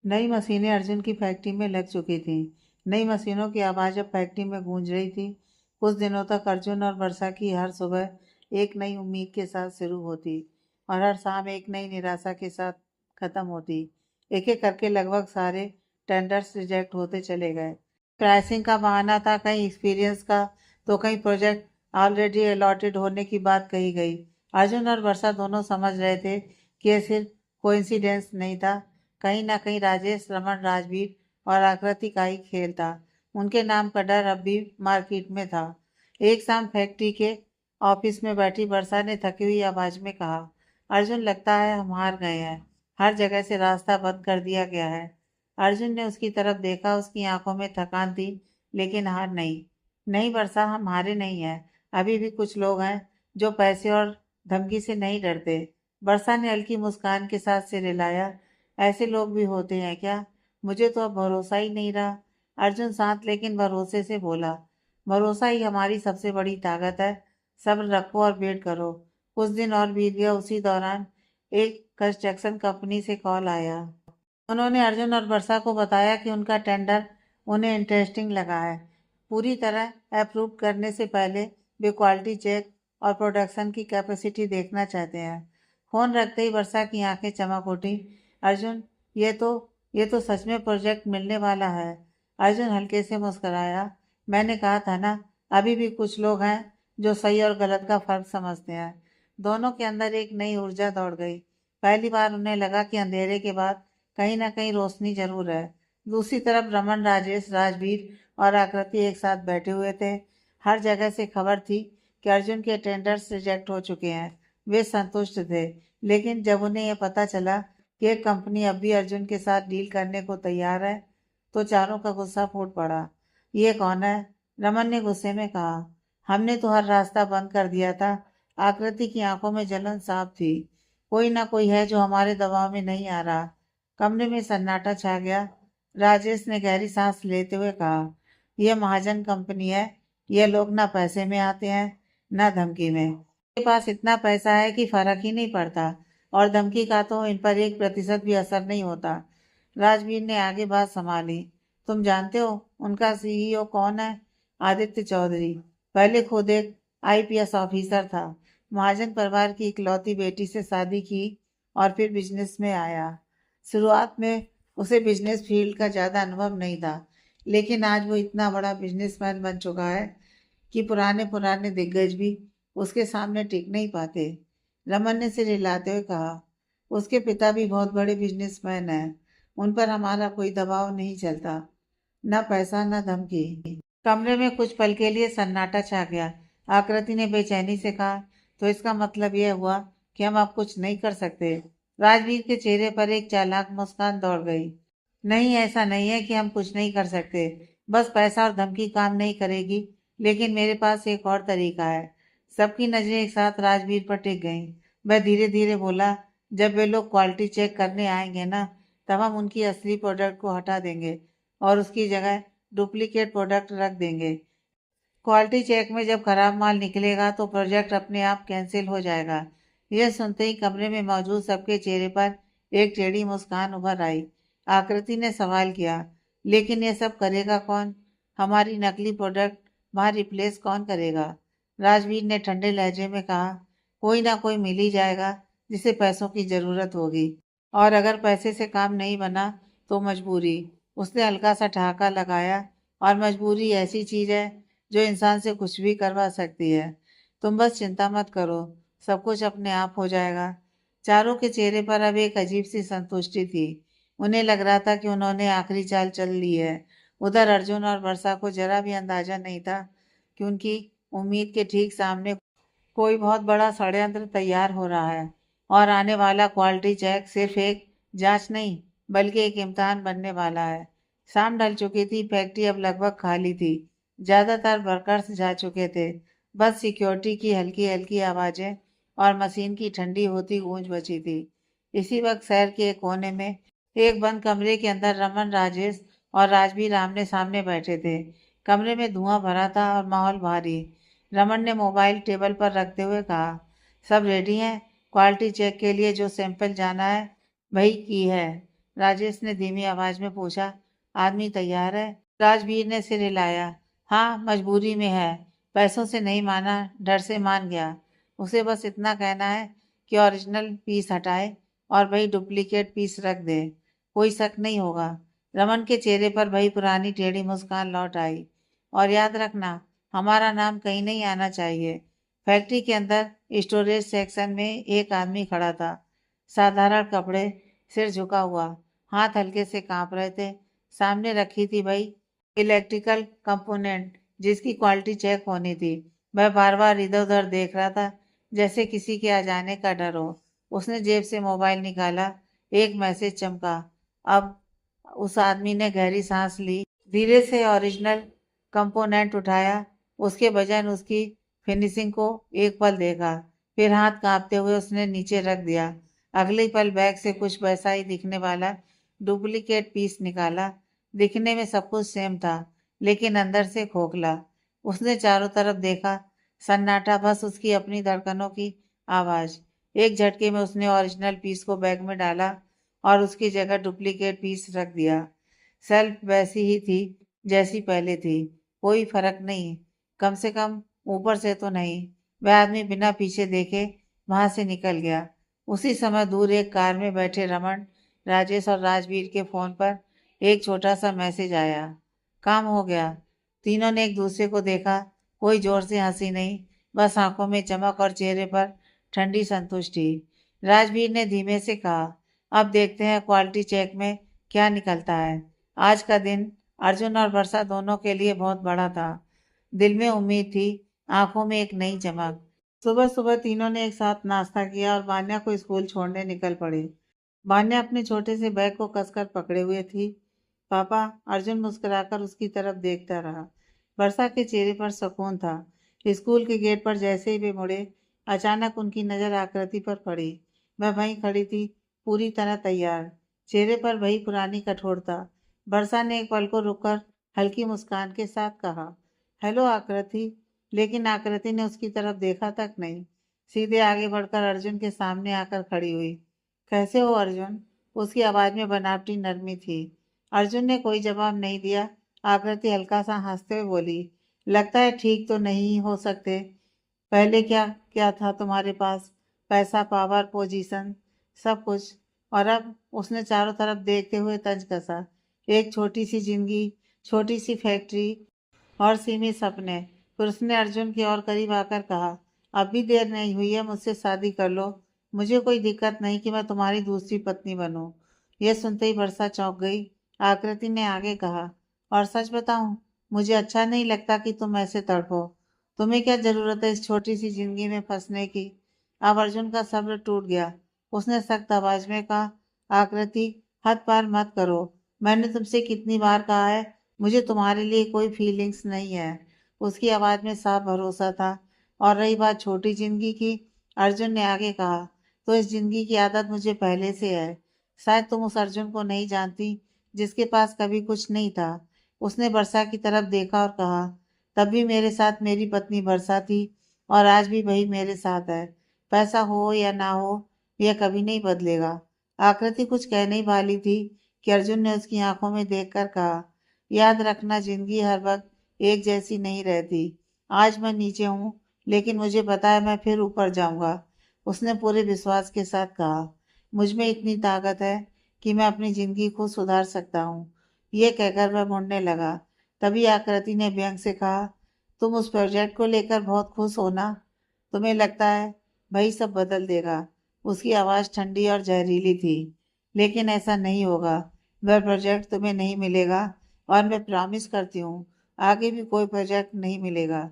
नई मशीनें अर्जुन की फैक्ट्री में लग चुकी थीं। नई मशीनों की आवाज़ अब फैक्ट्री में गूंज रही थी। कुछ दिनों तक अर्जुन और वर्षा की हर सुबह एक नई उम्मीद के साथ शुरू होती और हर शाम एक नई निराशा के साथ खत्म होती। एक एक करके लगभग सारे टेंडर्स रिजेक्ट होते चले गए। प्राइसिंग का बहाना था, कहीं एक्सपीरियंस का, तो कहीं प्रोजेक्ट ऑलरेडी अलॉटेड होने की बात कही गई। अर्जुन और वर्षा दोनों समझ रहे थे कि यह सिर्फ कोइंसिडेंस नहीं था, कहीं ना कहीं राजेश, रमन, राजवीर और आकृति का ही खेल था। उनके नाम का डर अब भी मार्केट में था। एक शाम फैक्ट्री के ऑफिस में बैठी वर्षा ने थकी हुई आवाज में कहा, अर्जुन, लगता है हम हार गए हैं। हर जगह से रास्ता बंद कर दिया गया है। अर्जुन ने उसकी तरफ देखा। उसकी आंखों में थकान थी, लेकिन हार नहीं। नहीं वर्षा, हम हारे नहीं हैं। अभी भी कुछ लोग हैं जो पैसे और धमकी से नहीं डरते। वर्षा ने हल्की मुस्कान के साथ सिर हिलाया। ऐसे लोग भी होते हैं क्या? मुझे तो अब भरोसा ही नहीं रहा। अर्जुन शांत लेकिन भरोसे से बोला, भरोसा ही हमारी सबसे बड़ी ताकत है। सब्र रखो और वेट करो। कुछ दिन और बीत गया। उसी दौरान एक कंस्ट्रक्शन कंपनी से कॉल आया। उन्होंने अर्जुन और वर्षा को बताया कि उनका टेंडर उन्हें इंटरेस्टिंग लगा है। पूरी तरह अप्रूव करने से पहले वे क्वालिटी चेक और प्रोडक्शन की कैपेसिटी देखना चाहते हैं। फोन रखते ही वर्षा की आंखें चमक उठी। अर्जुन, ये तो ये तो सच में प्रोजेक्ट मिलने वाला है। अर्जुन हल्के से मुस्कुराया। मैंने कहा था ना, अभी भी कुछ लोग हैं जो सही और गलत का फर्क समझते हैं। दोनों के अंदर एक नई ऊर्जा दौड़ गई। पहली बार उन्हें लगा कि अंधेरे के बाद कहीं ना कहीं रोशनी जरूर है। दूसरी तरफ रमन, राजेश, राजवीर और आकृति एक साथ बैठे हुए थे। हर जगह से खबर थी कि अर्जुन के टेंडर्स रिजेक्ट हो चुके हैं। वे संतुष्ट थे, लेकिन जब उन्हें यह पता चला कि एक कंपनी अब भी अर्जुन के साथ डील करने को तैयार है, तो चारों का गुस्सा फूट पड़ा। ये कौन है? रमन ने गुस्से में कहा। हमने तो हर रास्ता बंद कर दिया था। आकृति की आंखों में जलन साफ थी। कोई ना कोई है जो हमारे दबाव में नहीं आ रहा। कमरे में सन्नाटा छा गया। राजेश ने गहरी सांस लेते हुए कहा, यह महाजन कंपनी है। ये लोग ना पैसे में आते हैं, ना धमकी में। इनके पास इतना पैसा है कि फर्क ही नहीं पड़ता, और धमकी का तो इन पर 1% भी असर नहीं होता। राजवीर ने आगे बात संभाली। तुम जानते हो उनका सीईओ कौन है? आदित्य चौधरी। पहले खुद एक आईपीएस ऑफिसर था। महाजन परिवार की इकलौती बेटी से शादी की और फिर बिजनेस में आया। शुरुआत में उसे बिजनेस फील्ड का ज़्यादा अनुभव नहीं था, लेकिन आज वो इतना बड़ा बिजनेसमैन बन चुका है कि पुराने पुराने दिग्गज भी उसके सामने टिक नहीं पाते। रमन ने सिर हिलाते हुए कहा, उसके पिता भी बहुत बड़े बिजनेसमैन हैं। उन पर हमारा कोई दबाव नहीं चलता, ना पैसा ना धमकी। कमरे में कुछ पल के लिए सन्नाटा छा गया। आकृति ने बेचैनी से कहा, तो इसका मतलब यह हुआ कि हम अब कुछ नहीं कर सकते? राजवीर के चेहरे पर एक चालाक मुस्कान दौड़ गई। नहीं, ऐसा नहीं है कि हम कुछ नहीं कर सकते। बस पैसा और धमकी काम नहीं करेगी। लेकिन मेरे पास एक और तरीका है। सबकी नजरें एक साथ राजवीर पर टिक गईं। वह धीरे धीरे बोला, जब वे लोग क्वालिटी चेक करने आएंगे ना, तब हम उनकी असली प्रोडक्ट को हटा देंगे और उसकी जगह डुप्लीकेट प्रोडक्ट रख देंगे। क्वालिटी चेक में जब खराब माल निकलेगा तो प्रोजेक्ट अपने आप कैंसिल हो जाएगा। यह सुनते ही कमरे में मौजूद सबके चेहरे पर एक टेढ़ी मुस्कान उभर आई। आकृति ने सवाल किया, लेकिन यह सब करेगा कौन? हमारी नकली प्रोडक्ट वहां रिप्लेस कौन करेगा? राजवीर ने ठंडे लहजे में कहा, कोई ना कोई मिल ही जाएगा जिसे पैसों की जरूरत होगी। और अगर पैसे से काम नहीं बना तो मजबूरी। उसने हल्का सा ठहाका लगाया। और मजबूरी ऐसी चीज है जो इंसान से कुछ भी करवा सकती है। तुम बस चिंता मत करो, सब कुछ अपने आप हो जाएगा। चारों के चेहरे पर अब एक अजीब सी संतुष्टि थी। उन्हें लग रहा था कि उन्होंने आखिरी चाल चल ली है। उधर अर्जुन और वर्षा को जरा भी अंदाजा नहीं था कि उनकी उम्मीद के ठीक सामने कोई बहुत बड़ा षड्यंत्र तैयार हो रहा है। और आने वाला क्वालिटी चेक सिर्फ एक जांच नहीं, बल्कि एक इम्तिहान बनने वाला है। शाम ढल चुकी थी। फैक्ट्री अब लगभग खाली थी। ज्यादातर वर्कर्स जा चुके थे। बस सिक्योरिटी की हल्की हल्की आवाजें और मशीन की ठंडी होती गूंज बची थी। इसी वक्त शहर के एक कोने में एक बंद कमरे के अंदर रमन, राजेश और राजवीर आमने सामने बैठे थे। कमरे में धुआं भरा था और माहौल भारी। रमन ने मोबाइल टेबल पर रखते हुए कहा, सब रेडी हैं? क्वालिटी चेक के लिए जो सैंपल जाना है वही की है। राजेश ने धीमी आवाज में पूछा। आदमी तैयार है? राजवीर ने सिर हिलाया। हाँ, मजबूरी में है। पैसों से नहीं माना, डर से मान गया। उसे बस इतना कहना है कि ओरिजिनल पीस हटाए और वही डुप्लीकेट पीस रख दे। कोई शक नहीं होगा। रमन के चेहरे पर वही पुरानी टेढ़ी मुस्कान लौट आई। और याद रखना, हमारा नाम कहीं नहीं आना चाहिए। फैक्ट्री के अंदर स्टोरेज सेक्शन में एक आदमी खड़ा था। साधारण कपड़े, सिर झुका हुआ, हाथ हल्के से कांप रहे थे। सामने रखी थी भाई इलेक्ट्रिकल कंपोनेंट जिसकी क्वालिटी चेक होनी थी। वह बार बार इधर उधर देख रहा था, जैसे किसी के आ जाने का डर हो। उसने जेब से मोबाइल निकाला। एक मैसेज चमका। अब उस आदमी ने गहरी सांस ली, धीरे से ओरिजिनल कंपोनेंट उठाया। उसके वजन, उसकी फिनिशिंग को एक पल देखा, फिर हाथ कांपते हुए उसने नीचे रख दिया। अगले पल बैग से कुछ वैसा ही दिखने वाला डुप्लीकेट पीस निकाला। दिखने में सब कुछ सेम था, लेकिन अंदर से खोखला। उसने चारों तरफ देखा। सन्नाटा, बस उसकी अपनी धड़कनों की आवाज। एक झटके में उसने ओरिजिनल पीस को बैग में डाला और उसकी जगह डुप्लीकेट पीस रख दिया। सेल्फ वैसी ही थी जैसी पहले थी। कोई फर्क नहीं, कम से कम ऊपर से तो नहीं। वह आदमी बिना पीछे देखे वहां से निकल गया। उसी समय दूर एक कार में बैठे रमन, राजेश और राजवीर के फोन पर एक छोटा सा मैसेज आया। काम हो गया। तीनों ने एक दूसरे को देखा। कोई जोर से हंसी नहीं, बस आंखों में चमक और चेहरे पर ठंडी संतुष्टि। राजवीर ने धीमे से कहा, अब देखते हैं क्वालिटी चेक में क्या निकलता है। आज का दिन अर्जुन और वर्षा दोनों के लिए बहुत बड़ा था। दिल में उम्मीद थी, आंखों में एक नई चमक। सुबह सुबह तीनों ने एक साथ नाश्ता किया और बान्या को स्कूल छोड़ने निकल पड़े। बान्या अपने छोटे से बैग को कसकर पकड़े हुए थी। पापा, अर्जुन मुस्कुराकर उसकी तरफ देखता रहा। वर्षा के चेहरे पर सुकून था। स्कूल के गेट पर जैसे ही वे मुड़े, अचानक उनकी नजर आकृति पर पड़ी। वह वहीं खड़ी थी, पूरी तरह तैयार, चेहरे पर वही पुरानी कठोरता। वर्षा ने एक पल को रुककर हल्की मुस्कान के साथ कहा, हेलो आकृति। लेकिन आकृति ने उसकी तरफ देखा तक नहीं, सीधे आगे बढ़कर अर्जुन के सामने आकर खड़ी हुई। कैसे हो अर्जुन? उसकी आवाज में बनावटी नरमी थी। अर्जुन ने कोई जवाब नहीं दिया। आकृति हल्का सा हंसते हुए बोली, लगता है ठीक तो नहीं हो सकते। पहले क्या क्या था तुम्हारे पास? पैसा, पावर, पोजीशन, सब कुछ। और अब? उसने चारों तरफ देखते हुए तंज कसा। एक छोटी सी जिंदगी, छोटी सी फैक्ट्री और सीमित सपने। फिर उसने अर्जुन की ओर करीब आकर कहा, अब भी देर नहीं हुई है, मुझसे शादी कर लो। मुझे कोई दिक्कत नहीं कि मैं तुम्हारी दूसरी पत्नी बनूं। यह सुनते ही वर्षा चौंक गई। आकृति ने आगे कहा, और सच बताऊं, मुझे अच्छा नहीं लगता कि तुम ऐसे तड़पो। तुम्हें क्या जरूरत है इस छोटी सी जिंदगी में फंसने की? अब अर्जुन का सब्र टूट गया। उसने सख्त आवाज में कहा, आकृति, हद पार मत करो। मैंने तुमसे कितनी बार कहा है, मुझे तुम्हारे लिए कोई फीलिंग्स नहीं है। उसकी आवाज में साफ भरोसा था। और रही बात छोटी जिंदगी की, अर्जुन ने आगे कहा, तो इस जिंदगी की आदत मुझे पहले से है। शायद तुम उस अर्जुन को नहीं जानती जिसके पास कभी कुछ नहीं था। उसने वर्षा की तरफ देखा और कहा, तब भी मेरे साथ मेरी पत्नी वर्षा थी और आज भी वही मेरे साथ है। पैसा हो या ना हो, यह कभी नहीं बदलेगा। आकृति कुछ कहने ही वाली थी कि अर्जुन ने उसकी आंखों में देखकर कहा, याद रखना, जिंदगी हर वक्त एक जैसी नहीं रहती। आज मैं नीचे हूँ, लेकिन मुझे पता है मैं फिर ऊपर जाऊंगा। उसने पूरे विश्वास के साथ कहा, मुझ में इतनी ताकत है कि मैं अपनी जिंदगी को सुधार सकता हूँ। ये कहकर वह मुड़ने लगा। तभी आकृति ने व्यंग से कहा, तुम उस प्रोजेक्ट को लेकर बहुत खुश हो ना? तुम्हें लगता है वही सब बदल देगा? उसकी आवाज ठंडी और जहरीली थी। लेकिन ऐसा नहीं होगा। वह प्रोजेक्ट तुम्हें नहीं मिलेगा और मैं प्रॉमिस करती हूँ, आगे भी कोई प्रोजेक्ट नहीं मिलेगा।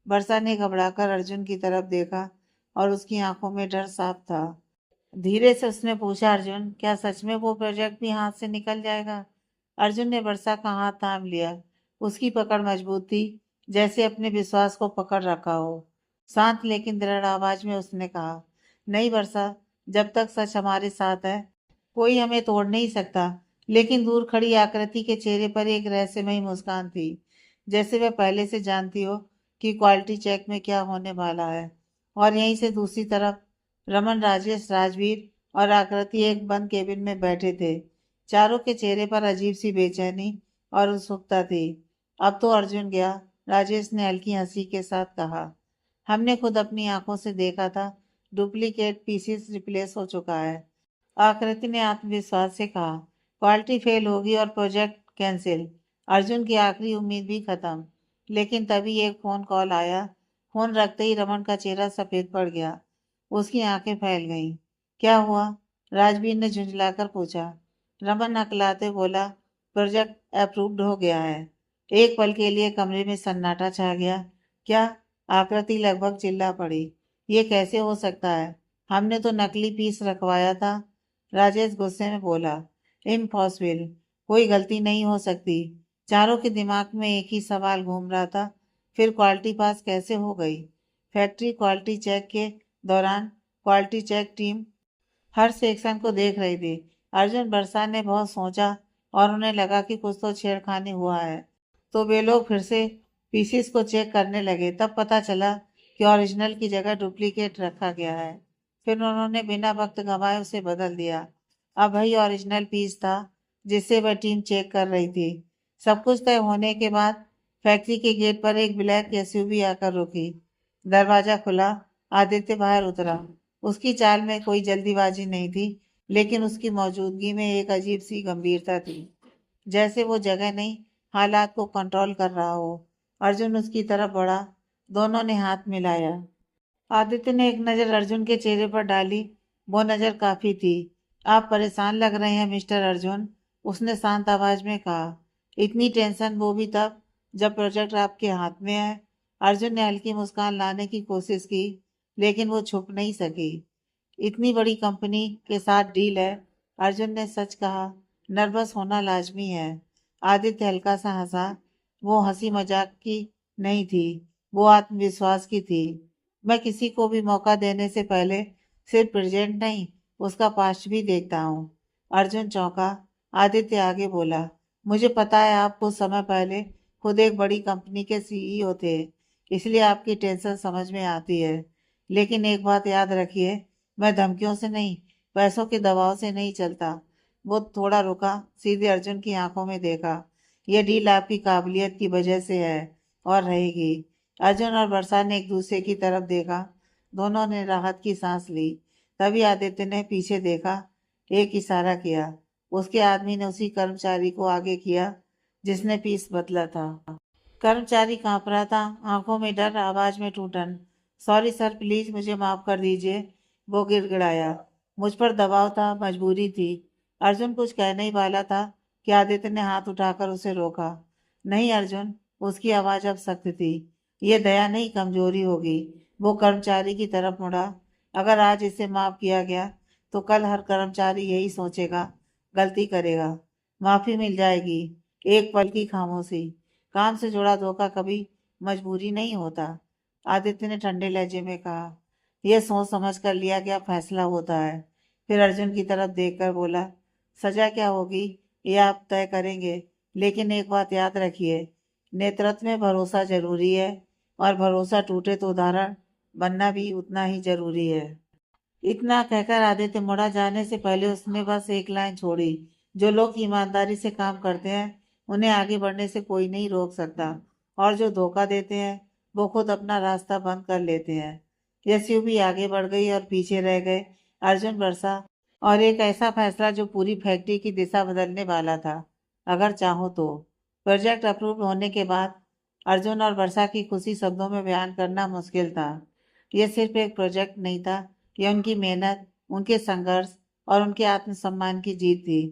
वर्षा ने घबराकर अर्जुन की तरफ देखा और उसकी आंखों में डर साफ था। धीरे से उसने पूछा, अर्जुन, क्या सच में वो प्रोजेक्ट भी हाथ से निकल जाएगा? अर्जुन ने वर्षा का हाथ थाम लिया। उसकी पकड़ मजबूत थी, जैसे अपने विश्वास को पकड़ रखा हो। शांत लेकिन दृढ़ आवाज में उसने कहा, नहीं वर्षा, जब तक सच हमारे साथ है, कोई हमें तोड़ नहीं सकता। लेकिन दूर खड़ी आकृति के चेहरे पर एक रहस्यमयी मुस्कान थी, जैसे वह पहले से जानती हो कि क्वालिटी चेक में क्या होने वाला है। और यहीं से दूसरी तरफ रमन, राजेश, राजवीर और आकृति एक बंद केबिन में बैठे थे। चारों के चेहरे पर अजीब सी बेचैनी और उत्सुकता थी। अब तो अर्जुन गया, राजेश ने हल्की हंसी के साथ कहा। हमने खुद अपनी आंखों से देखा था, डुप्लीकेट पीसीस रिप्लेस हो चुका है। आकृति ने आत्मविश्वास से कहा। क्वालिटी फेल होगी और प्रोजेक्ट कैंसिल। अर्जुन की आखिरी उम्मीद भी खत्म। लेकिन तभी एक फोन कॉल आया। फोन रखते ही रमन का चेहरा सफेद पड़ गया। उसकी आंखें फैल गईं। क्या हुआ? राजवीर ने झुंझलाकर पूछा। रमन हकलाते बोला, प्रोजेक्ट अप्रूव्ड हो गया है। एक पल के लिए कमरे में सन्नाटा छा गया। क्या? आकृति लगभग चिल्ला पड़ी। ये कैसे हो सकता है? हमने तो नकली पीस रखवाया था। राजेश गुस्से में बोला, इम्पॉसिबल, कोई गलती नहीं हो सकती। चारों के दिमाग में एक ही सवाल घूम रहा था, फिर क्वालिटी पास कैसे हो गई? फैक्ट्री क्वालिटी चेक के दौरान क्वालिटी चेक टीम हर सेक्शन को देख रही थी। अर्जुन बरसात ने बहुत सोचा और उन्हें लगा कि कुछ तो छेड़खानी हुआ है, तो वे लोग फिर से पीसीस को चेक करने लगे। तब पता चला कि ओरिजिनल की जगह डुप्लीकेट रखा गया है। फिर उन्होंने बिना वक्त गंवाए उसे बदल दिया। अब वही ओरिजिनल पीस था जिसे वह टीम चेक कर रही थी। सब कुछ तय होने के बाद फैक्ट्री के गेट पर एक ब्लैक एसयूवी आकर रुकी। दरवाजा खुला। आदित्य बाहर उतरा। उसकी चाल में कोई जल्दीबाजी नहीं थी, लेकिन उसकी मौजूदगी में एक अजीब सी गंभीरता थी, जैसे वो जगह नहीं, हालात को कंट्रोल कर रहा हो। अर्जुन उसकी तरफ बढ़ा। दोनों ने हाथ मिलाया। आदित्य ने एक नजर अर्जुन के चेहरे पर डाली। वो नजर काफी थी। आप परेशान लग रहे हैं मिस्टर अर्जुन, उसने शांत आवाज में कहा। इतनी टेंशन, वो भी तब जब प्रोजेक्ट आपके हाथ में है। अर्जुन ने हल्की मुस्कान लाने की कोशिश की, लेकिन वो छुप नहीं सकी। इतनी बड़ी कंपनी के साथ डील है, अर्जुन ने सच कहा। नर्वस होना लाजमी है। आदित्य हल्का सा हंसा। वो हंसी मजाक की नहीं थी, वो आत्मविश्वास की थी। मैं किसी को भी मौका देने से पहले सिर्फ प्रेजेंट नहीं, उसका पास्ट भी देखता हूँ। अर्जुन चौंका। आदित्य आगे बोला, मुझे पता है आप कुछ समय पहले खुद एक बड़ी कंपनी के सीईओ थे, इसलिए आपकी टेंशन समझ में आती है। लेकिन एक बात याद रखिए, मैं धमकियों से नहीं, पैसों के दबाव से नहीं चलता। वो थोड़ा रुका, सीधे अर्जुन की आंखों में देखा। यह डील आपकी काबिलियत की वजह से है और रहेगी। अर्जुन और वर्षा ने एक दूसरे की तरफ देखा। दोनों ने राहत की सांस ली। तभी आदित्य ने पीछे देखा। एक इशारा किया। उसके आदमी ने उसी कर्मचारी को आगे किया जिसने पीस बदला था। कर्मचारी कांप रहा था, आंखों में डर, आवाज में टूटन। सॉरी सर, प्लीज मुझे माफ कर दीजिए, वो गिड़गिड़ाया। मुझ पर दबाव था, मजबूरी थी। अर्जुन कुछ कहने ही वाला था कि आदित्य ने हाथ उठाकर उसे रोका। नहीं अर्जुन, उसकी आवाज अब सख्त थी। ये दया नहीं, कमजोरी होगी। वो कर्मचारी की तरफ मुड़ा। अगर आज इसे माफ किया गया तो कल हर कर्मचारी यही सोचेगा, गलती करेगा, माफी मिल जाएगी। एक पल की खामोशी। काम से जुड़ा धोखा कभी मजबूरी नहीं होता, आदित्य ने ठंडे लहजे में कहा। यह सोच समझ कर लिया गया फैसला होता है। फिर अर्जुन की तरफ देखकर बोला, सजा क्या होगी ये आप तय करेंगे, लेकिन एक बात याद रखिए, नेतृत्व में भरोसा जरूरी है और भरोसा टूटे तो उदाहरण बनना भी उतना ही जरूरी है। इतना कहकर आदित्य मुड़ा। जाने से पहले उसने बस एक लाइन छोड़ी, जो लोग ईमानदारी से काम करते हैं उन्हें आगे बढ़ने से कोई नहीं रोक सकता, और जो धोखा देते हैं वो खुद अपना रास्ता बंद कर लेते हैं। एसयूवी आगे बढ़ गई और पीछे रह गए अर्जुन, वर्षा और एक ऐसा फैसला जो पूरी फैक्ट्री की दिशा बदलने वाला था, अगर चाहो तो। प्रोजेक्ट अप्रूव होने के बाद अर्जुन और वर्षा की खुशी शब्दों में बयान करना मुश्किल था। यह सिर्फ एक प्रोजेक्ट नहीं था, यह उनकी मेहनत, उनके संघर्ष और उनके आत्मसम्मान की जीत थी।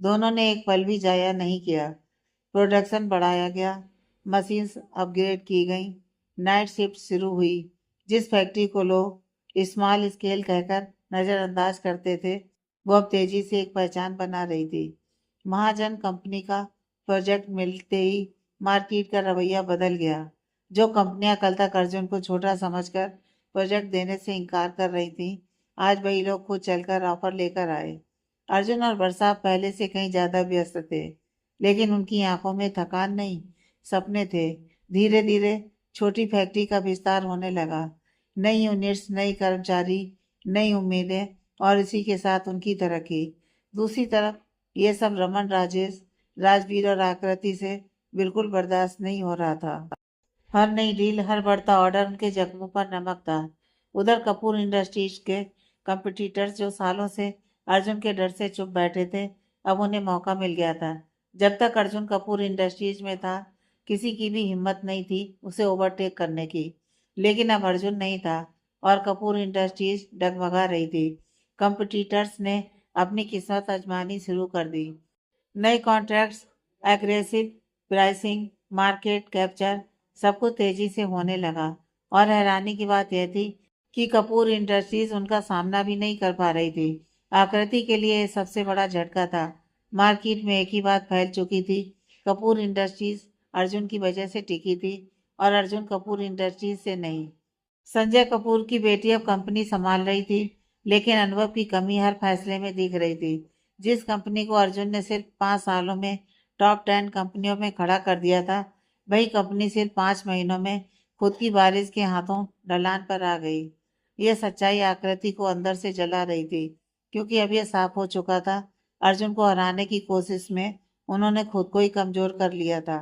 दोनों ने एक पल भी जाया नहीं किया। प्रोडक्शन बढ़ाया गया, मशीन्स अपग्रेड की गईं, नाइट शिफ्ट शुरू हुई। जिस फैक्ट्री को लोग स्मॉल स्केल कहकर नज़रअंदाज करते थे, वो अब तेजी से एक पहचान बना रही थी। महाजन कंपनी का प्रोजेक्ट मिलते ही मार्केट का रवैया बदल गया। जो कंपनियां कल तक अर्जुन को छोटा समझकर प्रोजेक्ट देने से इनकार कर रही थी, आज वही लोग खुद चलकर ऑफर लेकर आए। अर्जुन और वर्षा पहले से कहीं ज्यादा व्यस्त थे, लेकिन उनकी आंखों में थकान नहीं, सपने थे। धीरे धीरे छोटी फैक्ट्री का विस्तार होने लगा। नई यूनिट्स, नई कर्मचारी, नई उम्मीदें और इसी के साथ उनकी तरक्की। दूसरी तरफ ये सब रमन, राजेश, राजवीर और आकृति से बिल्कुल बर्दाश्त नहीं हो रहा था। हर नई डील, हर बढ़ता ऑर्डर उनके जख्मों पर नमक था। उधर कपूर इंडस्ट्रीज के कंपटीटर्स जो सालों से अर्जुन के डर से चुप बैठे थे, अब उन्हें मौका मिल गया था। जब तक अर्जुन कपूर इंडस्ट्रीज में था, किसी की भी हिम्मत नहीं थी उसे ओवरटेक करने की। लेकिन अब अर्जुन नहीं था और कपूर इंडस्ट्रीज डगमगा रही थी। कंपटीटर्स ने अपनी किस्मत आजमानी शुरू कर दी। नए contracts, aggressive pricing, market capture, सब कुछ तेजी से होने लगा। और हैरानी की बात यह थी कि कपूर इंडस्ट्रीज उनका सामना भी नहीं कर पा रही थी। आकृति के लिए यह सबसे बड़ा झटका था। मार्केट में एक ही बात फैल चुकी थी, कपूर इंडस्ट्रीज अर्जुन की वजह से टिकी थी और अर्जुन कपूर इंडस्ट्रीज से नहीं। संजय कपूर की बेटी अब कंपनी संभाल रही थी, लेकिन अनुभव की कमी हर फैसले में दिख रही थी। जिस कंपनी को अर्जुन ने सिर्फ 5 सालों में टॉप 10 कंपनियों में खड़ा कर दिया था, वही कंपनी सिर्फ 5 महीनों में खुद की बारिश के हाथों ढलान पर आ गई। यह सच्चाई आकृति को अंदर से जला रही थी, क्योंकि अब यह साफ हो चुका था, अर्जुन को हराने की कोशिश में उन्होंने खुद को ही कमजोर कर लिया था।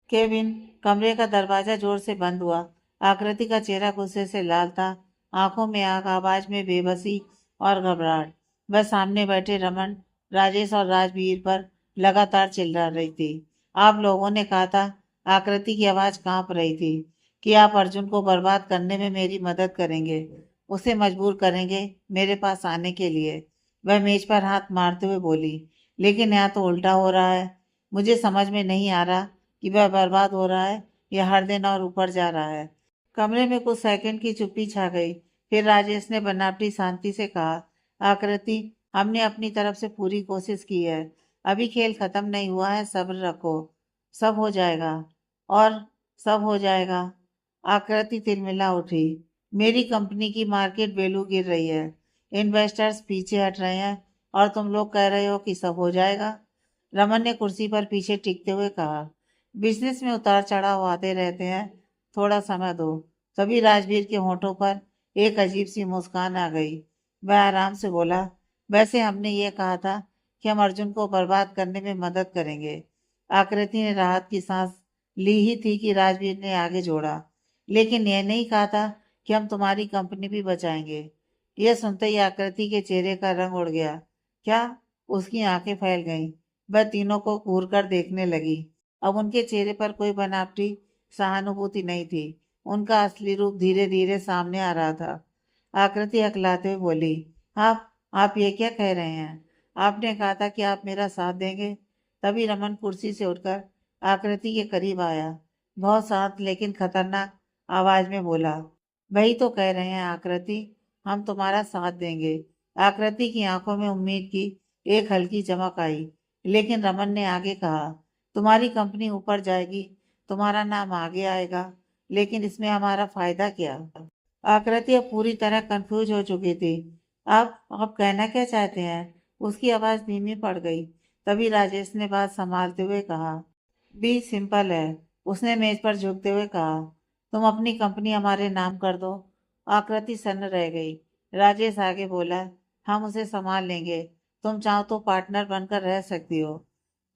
केविन, कमरे का दरवाजा जोर से बंद हुआ। आकृति का चेहरा गुस्से से लाल था, आंखों में आग, आवाज में बेबसी और घबराहट। वह सामने बैठे रमन, राजेश और राजवीर पर लगातार चिल्ला रही थी। आप लोगों ने कहा था, आकृति की आवाज कांप रही थी, कि आप अर्जुन को बर्बाद करने में मेरी मदद करेंगे, उसे मजबूर करेंगे मेरे पास आने के लिए। वह मेज पर हाथ मारते हुए बोली, लेकिन यहाँ तो उल्टा हो रहा है। मुझे समझ में नहीं आ रहा कि वह बर्बाद हो रहा है या हर दिन और ऊपर जा रहा है। कमरे में कुछ सेकंड की चुप्पी छा गई। फिर राजेश ने बनावटी शांति से कहा, आकृति, हमने अपनी तरफ से पूरी कोशिश की है। अभी खेल खत्म नहीं हुआ है, सब्र रखो, सब हो जाएगा। और सब हो जाएगा। आकृति तिलमिला उठी। मेरी कंपनी की मार्केट वैल्यू गिर रही है, इन्वेस्टर्स पीछे हट रहे हैं और तुम लोग कह रहे हो कि सब हो जाएगा। रमन ने कुर्सी पर पीछे टिकते हुए कहा, बिजनेस में उतार चढ़ाव आते रहते हैं, थोड़ा समय दो। तभी राजवीर के होठों पर एक अजीब सी मुस्कान आ गई। वह आराम से बोला, वैसे हमने ये कहा था कि हम अर्जुन को बर्बाद करने में मदद करेंगे। आकृति ने राहत की सांस ली ही थी कि राजवीर ने आगे जोड़ा, लेकिन यह नहीं कहा था कि हम तुम्हारी कंपनी भी बचाएंगे। यह सुनते ही आकृति के चेहरे का रंग उड़ गया। क्या? उसकी आंखें फैल गईं। वह तीनों को घूर कर देखने लगी। अब उनके चेहरे पर कोई बनावटी सहानुभूति नहीं थी, उनका असली रूप धीरे धीरे सामने आ रहा था। आकृति हकलाते हुए बोली, आप ये क्या कह रहे हैं? आपने कहा था कि आप मेरा साथ देंगे। तभी रमन कुर्सी से उठकर आकृति के करीब आया। बहुत शांत लेकिन खतरनाक आवाज में बोला, वही तो कह रहे हैं आकृति, हम तुम्हारा साथ देंगे। आकृति की आंखों में उम्मीद की एक हल्की चमक आई, लेकिन रमन ने आगे कहा, तुम्हारी कंपनी ऊपर जाएगी, तुम्हारा नाम आगे आएगा, लेकिन इसमें हमारा फायदा क्या? आकृति अब पूरी तरह कंफ्यूज हो चुकी थी। आप कहना क्या चाहते हैं? उसकी आवाज धीमी पड़ गई। तभी राजेश ने बात संभालते हुए कहा, बी सिंपल है। उसने मेज पर झुकते हुए कहा, तुम अपनी कंपनी हमारे नाम कर दो। आकृति सन्न रह गई। राजेश आगे बोला, हम उसे संभाल लेंगे, तुम चाहो तो पार्टनर बनकर रह सकती हो।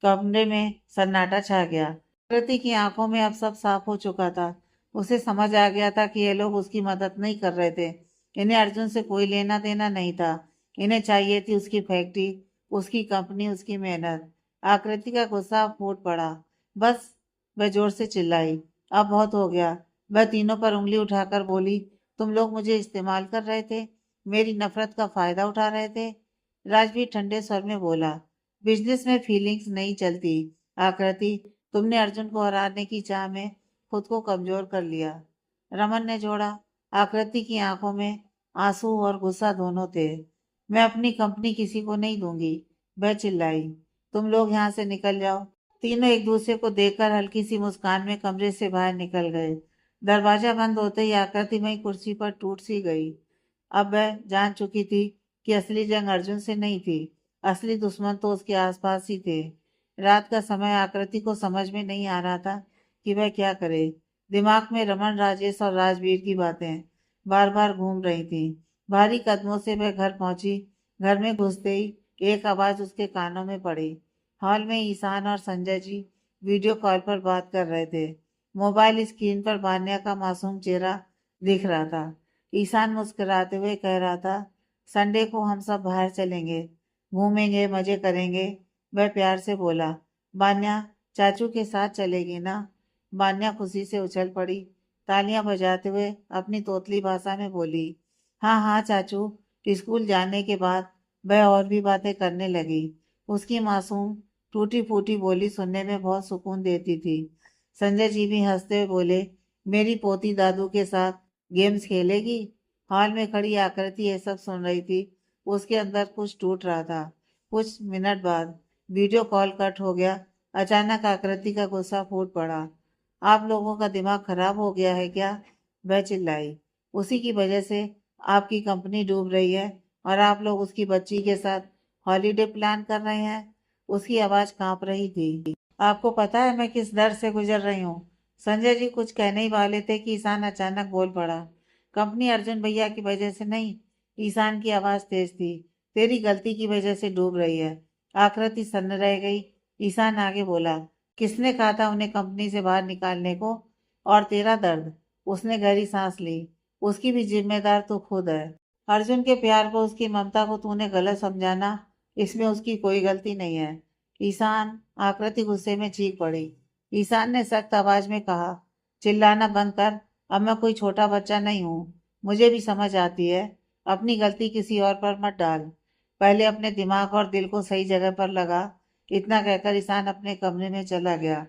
कमरे में सन्नाटा छा गया। आकृति की आंखों में अब सब साफ हो चुका था। उसे समझ आ गया था कि ये लोग उसकी मदद नहीं कर रहे थे। इन्हें अर्जुन से कोई लेना देना नहीं था। इन्हें चाहिए थी उसकी फैक्ट्री, उसकी कंपनी, उसकी मेहनत। आकृति का गुस्सा फूट पड़ा। बस, वह जोर से चिल्लाई, अब बहुत हो गया। वह तीनों पर उंगली उठाकर बोली, तुम लोग मुझे इस्तेमाल कर रहे थे, मेरी नफरत का फायदा उठा रहे थे। राजवीर ठंडे स्वर में बोला, बिजनेस में फीलिंग्स नहीं चलती आकृति, तुमने अर्जुन को हराने की चाह में खुद को कमजोर कर लिया। रमन ने जोड़ा। आकृति की आंखों में आंसू और गुस्सा दोनों थे। मैं अपनी कंपनी किसी को नहीं दूंगी, वह चिल्लाई। तुम लोग यहाँ से निकल जाओ। तीनों एक दूसरे को देखकर हल्की सी मुस्कान में कमरे से बाहर निकल गए। दरवाजा बंद होते ही आकृति वहीं कुर्सी पर टूट सी गई। अब वह जान चुकी थी कि असली जंग अर्जुन से नहीं थी, असली दुश्मन तो उसके आसपास ही थे। रात का समय आकृति को समझ में नहीं आ रहा था कि वह क्या करे। दिमाग में रमन, राजेश और राजवीर की बातें बार बार घूम रही थी। भारी कदमों से वह घर पहुंची। घर में घुसते ही एक आवाज उसके कानों में पड़ी, हॉल में ईशान और संजय जी वीडियो कॉल पर बात कर रहे थे। मोबाइल स्क्रीन पर बान्या का मासूम चेहरा दिख रहा था। ईशान मुस्कुराते हुए कह रहा था, संडे को हम सब बाहर चलेंगे, घूमेंगे, मजे करेंगे। वह प्यार से बोला, बान्या चाचू के साथ चलेगी ना? बान्या खुशी से उछल पड़ी, तालियां बजाते हुए अपनी तोतली भाषा में बोली, हाँ हाँ चाचू। स्कूल जाने के बाद वह और भी बातें करने लगी। उसकी मासूम टूटी फूटी बोली सुनने में बहुत सुकून देती थी। संजय जी भी हंसते हुए बोले, मेरी पोती दादू के साथ गेम्स खेलेगी। हॉल में खड़ी आकृति ये सब सुन रही थी। उसके अंदर कुछ टूट रहा था। कुछ मिनट बाद वीडियो कॉल कट हो गया। अचानक आकृति का गुस्सा फूट पड़ा। आप लोगों का दिमाग खराब हो गया है क्या? वह चिल्लाई। उसी की वजह से आपकी कंपनी डूब रही है और आप लोग उसकी बच्ची के साथ हॉलीडे प्लान कर रहे हैं। उसकी आवाज कांप रही थी। आपको पता है मैं किस दर्द से गुजर रही हूँ? संजय जी कुछ कहने ही वाले थे कि ईशान अचानक बोल पड़ा, कंपनी अर्जुन भैया की वजह से नहीं। ईशान की आवाज तेज थी, तेरी गलती की वजह से डूब रही है। आकृति सन्न रह गई। ईशान आगे बोला, किसने कहा था उन्हें कंपनी से बाहर निकालने को? और तेरा दर्द? उसने गहरी सांस ली। उसकी भी जिम्मेदार तो खुद है। अर्जुन के प्यार को, उसकी ममता को तूने गलत समझाना, इसमें उसकी कोई गलती नहीं है। ईशान, आकृति गुस्से में चीख पड़ी। ईशान ने सख्त आवाज में कहा, चिल्लाना बंद कर। अब मैं कोई छोटा बच्चा नहीं हूँ। मुझे भी समझ आती है। अपनी गलती किसी और पर मत डाल। पहले अपने दिमाग और दिल को सही जगह पर लगा। इतना कहकर ईशान अपने कमरे में चला गया।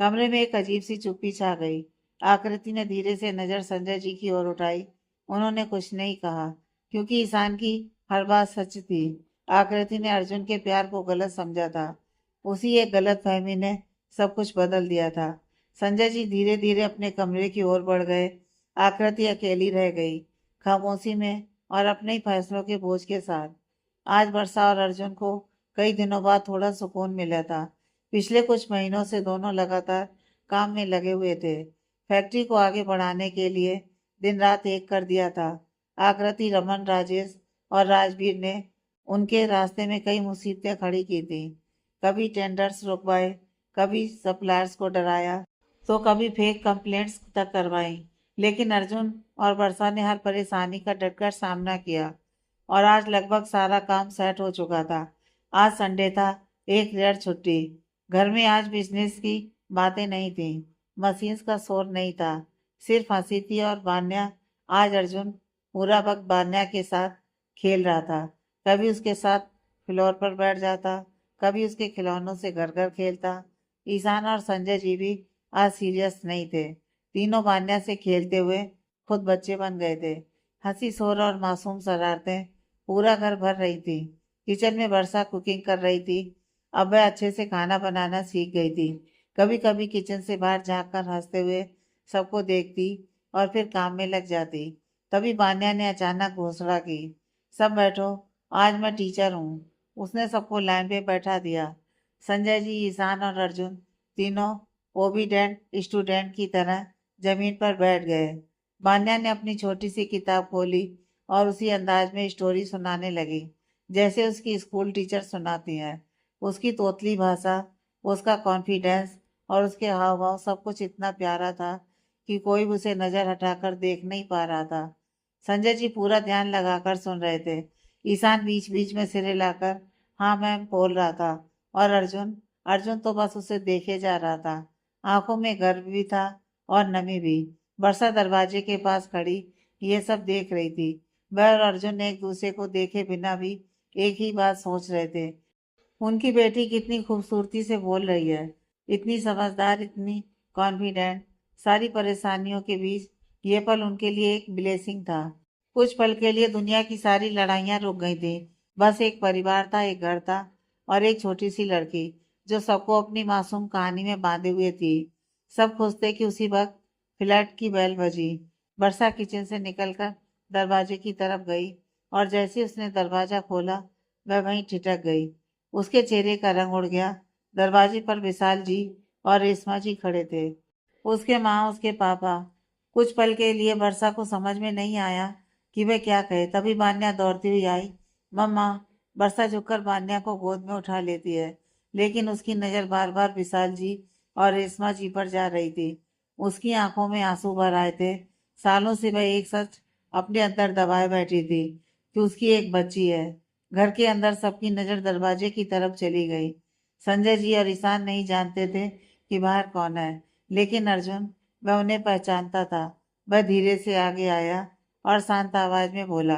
कमरे में एक अजीब सी चुप्पी छा गई। आकृति ने धीरे से नजर संजय जी की ओर उठाई। उन्होंने कुछ नहीं कहा, क्योंकि ईशान की हर बात सच थी। आकृति ने अर्जुन के प्यार को गलत समझा था। उसी एक गलत फहमी ने सब कुछ बदल दिया था। संजय जी धीरे धीरे अपने कमरे की ओर बढ़ गए। आकृति अकेली रह गई, खामोशी में और अपने ही फैसलों के बोझ के साथ। आज वर्षा और अर्जुन को कई दिनों बाद थोड़ा सुकून मिला था। पिछले कुछ महीनों से दोनों लगातार काम में लगे हुए थे। फैक्ट्री को आगे बढ़ाने के लिए दिन रात एक कर दिया था। आकृति, रमन, राजेश और राजवीर ने उनके रास्ते में कई मुसीबतें खड़ी की थी। कभी टेंडर्स रुकवाए, कभी सप्लायर्स को डराया, तो कभी फेक कंप्लेंट्स तक करवाई। लेकिन अर्जुन और वर्षा ने हर परेशानी का डटकर सामना किया और आज लगभग सारा काम सेट हो चुका था। आज संडे था, एक रेयर छुट्टी। घर में आज बिजनेस की बातें नहीं थी, मशीन्स का शोर नहीं था, सिर्फ हंसी थी। और बान्या, आज अर्जुन पूरा वक्त बान्या के साथ खेल रहा था। कभी उसके साथ फ्लोर पर बैठ जाता, कभी उसके खिलौनों से घर घर खेलता। ईशान और संजय जी भी आज सीरियस नहीं थे। तीनों बान्या से खेलते हुए खुद बच्चे बन गए थे। हंसी, शोर और मासूम शरारतें पूरा घर भर रही थी। किचन में वर्षा कुकिंग कर रही थी। अब वह अच्छे से खाना बनाना सीख गई थी। कभी कभी किचन से बाहर झांक कर हंसते हुए सबको देखती और फिर काम में लग जाती। तभी बान्या ने अचानक घोषणा की, सब बैठो, आज मैं टीचर हूँ। उसने सबको लाइन पे बैठा दिया। संजय जी, ईशान और अर्जुन तीनों ओबीडेंट स्टूडेंट की तरह जमीन पर बैठ गए। बान्या ने अपनी छोटी सी किताब खोली और उसी अंदाज में स्टोरी सुनाने लगी जैसे उसकी स्कूल टीचर सुनाती हैं। उसकी तोतली भाषा, उसका कॉन्फिडेंस और उसके हाव भाव सब कुछ इतना प्यारा था कि कोई भी उसे नजर हटाकर देख नहीं पा रहा था। संजय जी पूरा ध्यान लगाकर सुन रहे थे। ईशान बीच बीच में सिर हिलाकर हाँ मैम बोल रहा था। और अर्जुन, अर्जुन तो बस उसे देखे जा रहा था। आंखों में गर्व भी था और नमी भी। वर्षा दरवाजे के पास खड़ी ये सब देख रही थी। वह और अर्जुन एक दूसरे को देखे बिना भी एक ही बात सोच रहे थे, उनकी बेटी कितनी खूबसूरती से बोल रही है, इतनी समझदार, इतनी कॉन्फिडेंट। सारी परेशानियों के बीच ये पल उनके लिए एक ब्लेसिंग था। कुछ पल के लिए दुनिया की सारी लड़ाइयाँ रुक गई थी। बस एक परिवार था, एक घर था और एक छोटी सी लड़की जो सबको अपनी मासूम कहानी में बांधे हुए थी। सब खुश थे कि उसी वक्त फ्लैट की बेल बजी। वर्षा किचन से निकलकर दरवाजे की तरफ गई और जैसे ही उसने दरवाजा खोला वह वहीं ठिठक गई। उसके चेहरे का रंग उड़ गया। दरवाजे पर विशाल जी और रेशमा जी खड़े थे, उसके माँ, उसके पापा। कुछ पल के लिए वर्षा को समझ में नहीं आया कि वह क्या कहे। तभी बान्या दौड़ती हुई आई। मम्मा। वर्षा झुककर बान्या को गोद में उठा लेती है। लेकिन उसकी नज़र बार बार विशाल जी और रेशमा जी पर जा रही थी। उसकी आंखों में आंसू भर आए थे। सालों से वह एक सच अपने अंदर दबाए बैठी थी कि उसकी एक बच्ची है। घर के अंदर सबकी नज़र दरवाजे की तरफ चली गई। संजय जी और ईशान नहीं जानते थे कि बाहर कौन है, लेकिन अर्जुन, वह उन्हें पहचानता था। वह धीरे से आगे आया और शांत आवाज में बोला,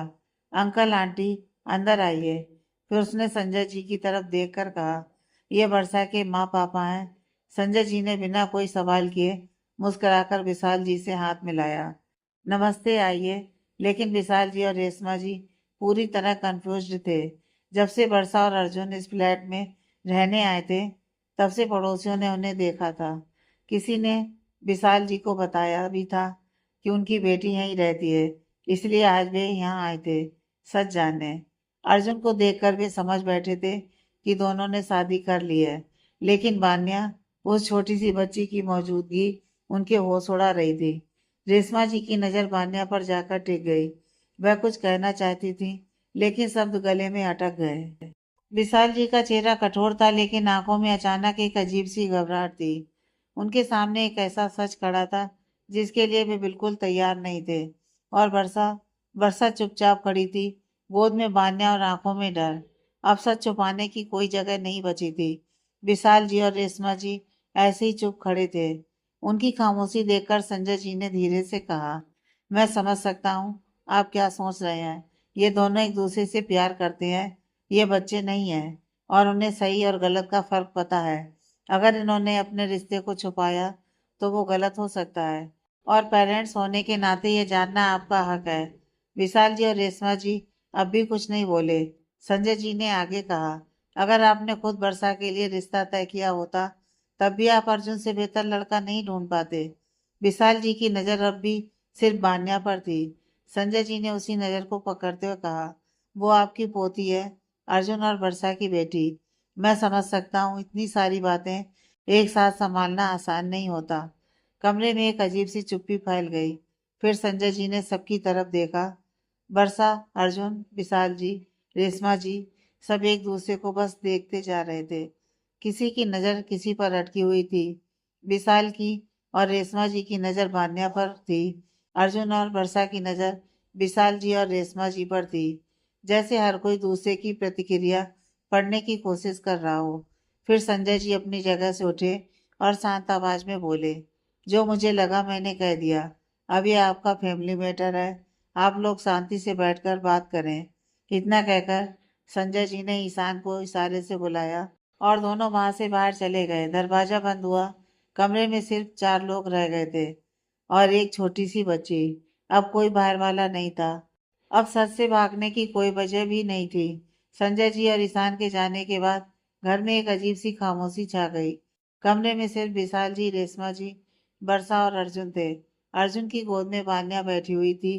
अंकल आंटी, अंदर आइए। फिर उसने संजय जी की तरफ देखकर कहा, ये वर्षा के माँ पापा हैं। संजय जी ने बिना कोई सवाल किए मुस्कुराकर विशाल जी से हाथ मिलाया। नमस्ते, आइए। लेकिन विशाल जी और रेशमा जी पूरी तरह कंफ्यूज्ड थे। जब से वर्षा और अर्जुन इस फ्लैट में रहने आए थे, तब से पड़ोसियों ने उन्हें देखा था। किसी ने विशाल जी को बताया भी था कि उनकी बेटी यहीं रहती है, इसलिए आज वे यहाँ आए थे सच जानने। अर्जुन को देखकर वे समझ बैठे थे कि दोनों ने शादी कर ली है, लेकिन बान्या, उस छोटी सी बच्ची की मौजूदगी उनके होश उड़ा रही थी। रेशमा जी की नजर बान्या पर जाकर टिक गई। वह कुछ कहना चाहती थी, लेकिन शब्द गले में अटक गए। विशाल जी का चेहरा कठोर था, लेकिन आंखों में अचानक एक अजीब सी घबराहट थी। उनके सामने एक ऐसा सच खड़ा था जिसके लिए वे बिल्कुल तैयार नहीं थे। और वर्षा वर्षा चुपचाप खड़ी थी, गोद में बान्या और आंखों में डर। अब सच छुपाने की कोई जगह नहीं बची थी। विशाल जी और रेशमा जी ऐसे ही चुप खड़े थे। उनकी खामोशी देखकर संजय जी ने धीरे से कहा, मैं समझ सकता हूँ आप क्या सोच रहे हैं। ये दोनों एक दूसरे से प्यार करते हैं, ये बच्चे नहीं हैं और उन्हें सही और गलत का फर्क पता है। अगर इन्होंने अपने रिश्ते को छुपाया तो वो गलत हो सकता है, और पेरेंट्स होने के नाते ये जानना आपका हक है। विशाल जी और रेशमा जी अब भी कुछ नहीं बोले। संजय जी ने आगे कहा, अगर आपने खुद वर्षा के लिए रिश्ता तय किया होता, तब भी आप अर्जुन से बेहतर लड़का नहीं ढूंढ पाते। विशाल जी की नजर अब भी सिर्फ बान्या पर थी। संजय जी ने उसी नजर को पकड़ते हुए कहा, वो आपकी पोती है, अर्जुन और वर्षा की बेटी। मैं समझ सकता हूँ इतनी सारी बातें एक साथ संभालना आसान नहीं होता। कमरे में एक अजीब सी चुप्पी फैल गई। फिर संजय जी ने सबकी तरफ देखा। वर्षा, अर्जुन, विशाल जी, रेशमा जी सब एक दूसरे को बस देखते जा रहे थे। किसी की नज़र किसी पर अटकी हुई थी। विशाल की और रेशमा जी की नज़र बान्या पर थी। अर्जुन और वर्षा की नज़र विशाल जी और रेशमा जी पर थी। जैसे हर कोई दूसरे की प्रतिक्रिया पढ़ने की कोशिश कर रहा हो। फिर संजय जी अपनी जगह से उठे और शांत आवाज में बोले, जो मुझे लगा मैंने कह दिया। अब ये आपका फैमिली मैटर है, आप लोग शांति से बैठकर बात करें। इतना कहकर संजय जी ने ईशान को इशारे से बुलाया और दोनों वहां से बाहर चले गए। दरवाजा बंद हुआ। कमरे में सिर्फ 4 लोग रह गए थे और एक छोटी सी बच्ची। अब कोई बाहर वाला नहीं था। अब सच से भागने की कोई वजह भी नहीं थी। संजय जी और ईशान के जाने के बाद घर में एक अजीब सी खामोशी छा गई। कमरे में सिर्फ विशाल जी, रेशमा जी, वर्षा और अर्जुन थे। अर्जुन की गोद में बान्या बैठी हुई थी।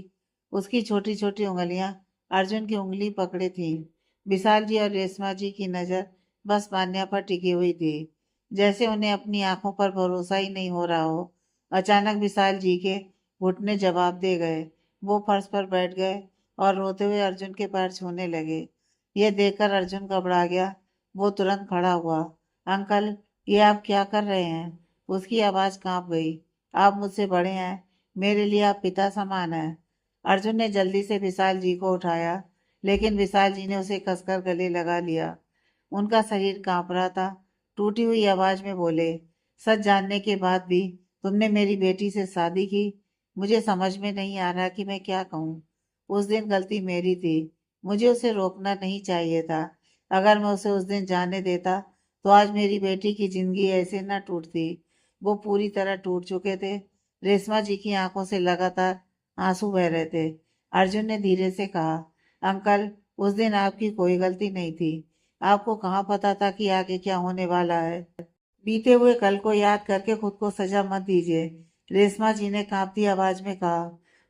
उसकी छोटी छोटी उंगलियां अर्जुन की उंगली पकड़े थी। विशाल जी और रेशमा जी की नजर बस बान्या पर टिकी हुई थी, जैसे उन्हें अपनी आंखों पर भरोसा ही नहीं हो रहा हो। अचानक विशाल जी के घुटने जवाब दे गए। वो फर्श पर बैठ गए और रोते हुए अर्जुन के पैर छूने लगे। यह देखकर अर्जुन घबरा गया। वो तुरंत खड़ा हुआ। अंकल, ये आप क्या कर रहे हैं? उसकी आवाज कांप गई। आप मुझसे बड़े हैं, मेरे लिए आप पिता समान हैं। अर्जुन ने जल्दी से विशाल जी को उठाया, लेकिन विशाल जी ने उसे कसकर गले लगा लिया। उनका शरीर कांप रहा था। टूटी हुई आवाज में बोले, सच जानने के बाद भी तुमने मेरी बेटी से शादी की? मुझे समझ में नहीं आ रहा कि मैं क्या कहूँ। उस दिन गलती मेरी थी। मुझे उसे रोकना नहीं चाहिए था। अगर मैं उसे उस दिन जाने देता तो आज मेरी बेटी की जिंदगी ऐसे न टूटती। वो पूरी तरह टूट चुके थे। रेशमा जी की आंखों से लगातार आंसू बह रहे थे। अर्जुन ने धीरे से कहा, अंकल, उस दिन आपकी कोई गलती नहीं थी। आपको कहाँ पता था कि आगे क्या होने वाला है। बीते हुए कल को याद करके खुद को सजा मत दीजिए। रेशमा जी ने कांपती आवाज में कहा,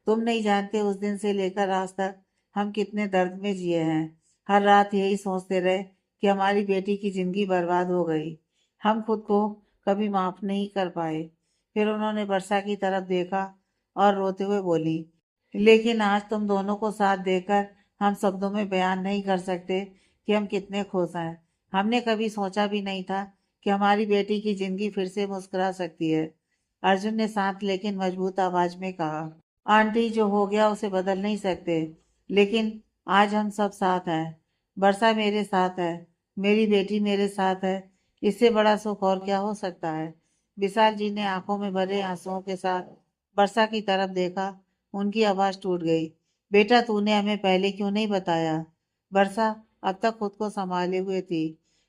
तुम नहीं जानते उस दिन से लेकर आज तक हम कितने दर्द में जिए हैं। हर रात यही सोचते रहे कि हमारी बेटी की जिंदगी बर्बाद हो गई। हम खुद को कभी माफ नहीं कर पाए। फिर उन्होंने वर्षा की तरफ देखा और रोते हुए बोली, लेकिन आज तुम दोनों को साथ देकर हम शब्दों में बयान नहीं कर सकते कि हम कितने खुश हैं। हमने कभी सोचा भी नहीं था कि हमारी बेटी की जिंदगी फिर से मुस्कुरा सकती है। अर्जुन ने शांत लेकिन मजबूत आवाज में कहा, आंटी जो हो गया उसे बदल नहीं सकते, लेकिन आज हम सब साथ हैं। वर्षा मेरे साथ है, मेरी बेटी मेरे साथ है। इससे बड़ा सुख और क्या हो सकता है। विशाल जी ने आंखों में भरे आंसुओं के साथ वर्षा की तरफ देखा। उनकी आवाज टूट गई। बेटा तूने हमें पहले क्यों नहीं बताया। वर्षा अब तक खुद को संभाले हुए थी,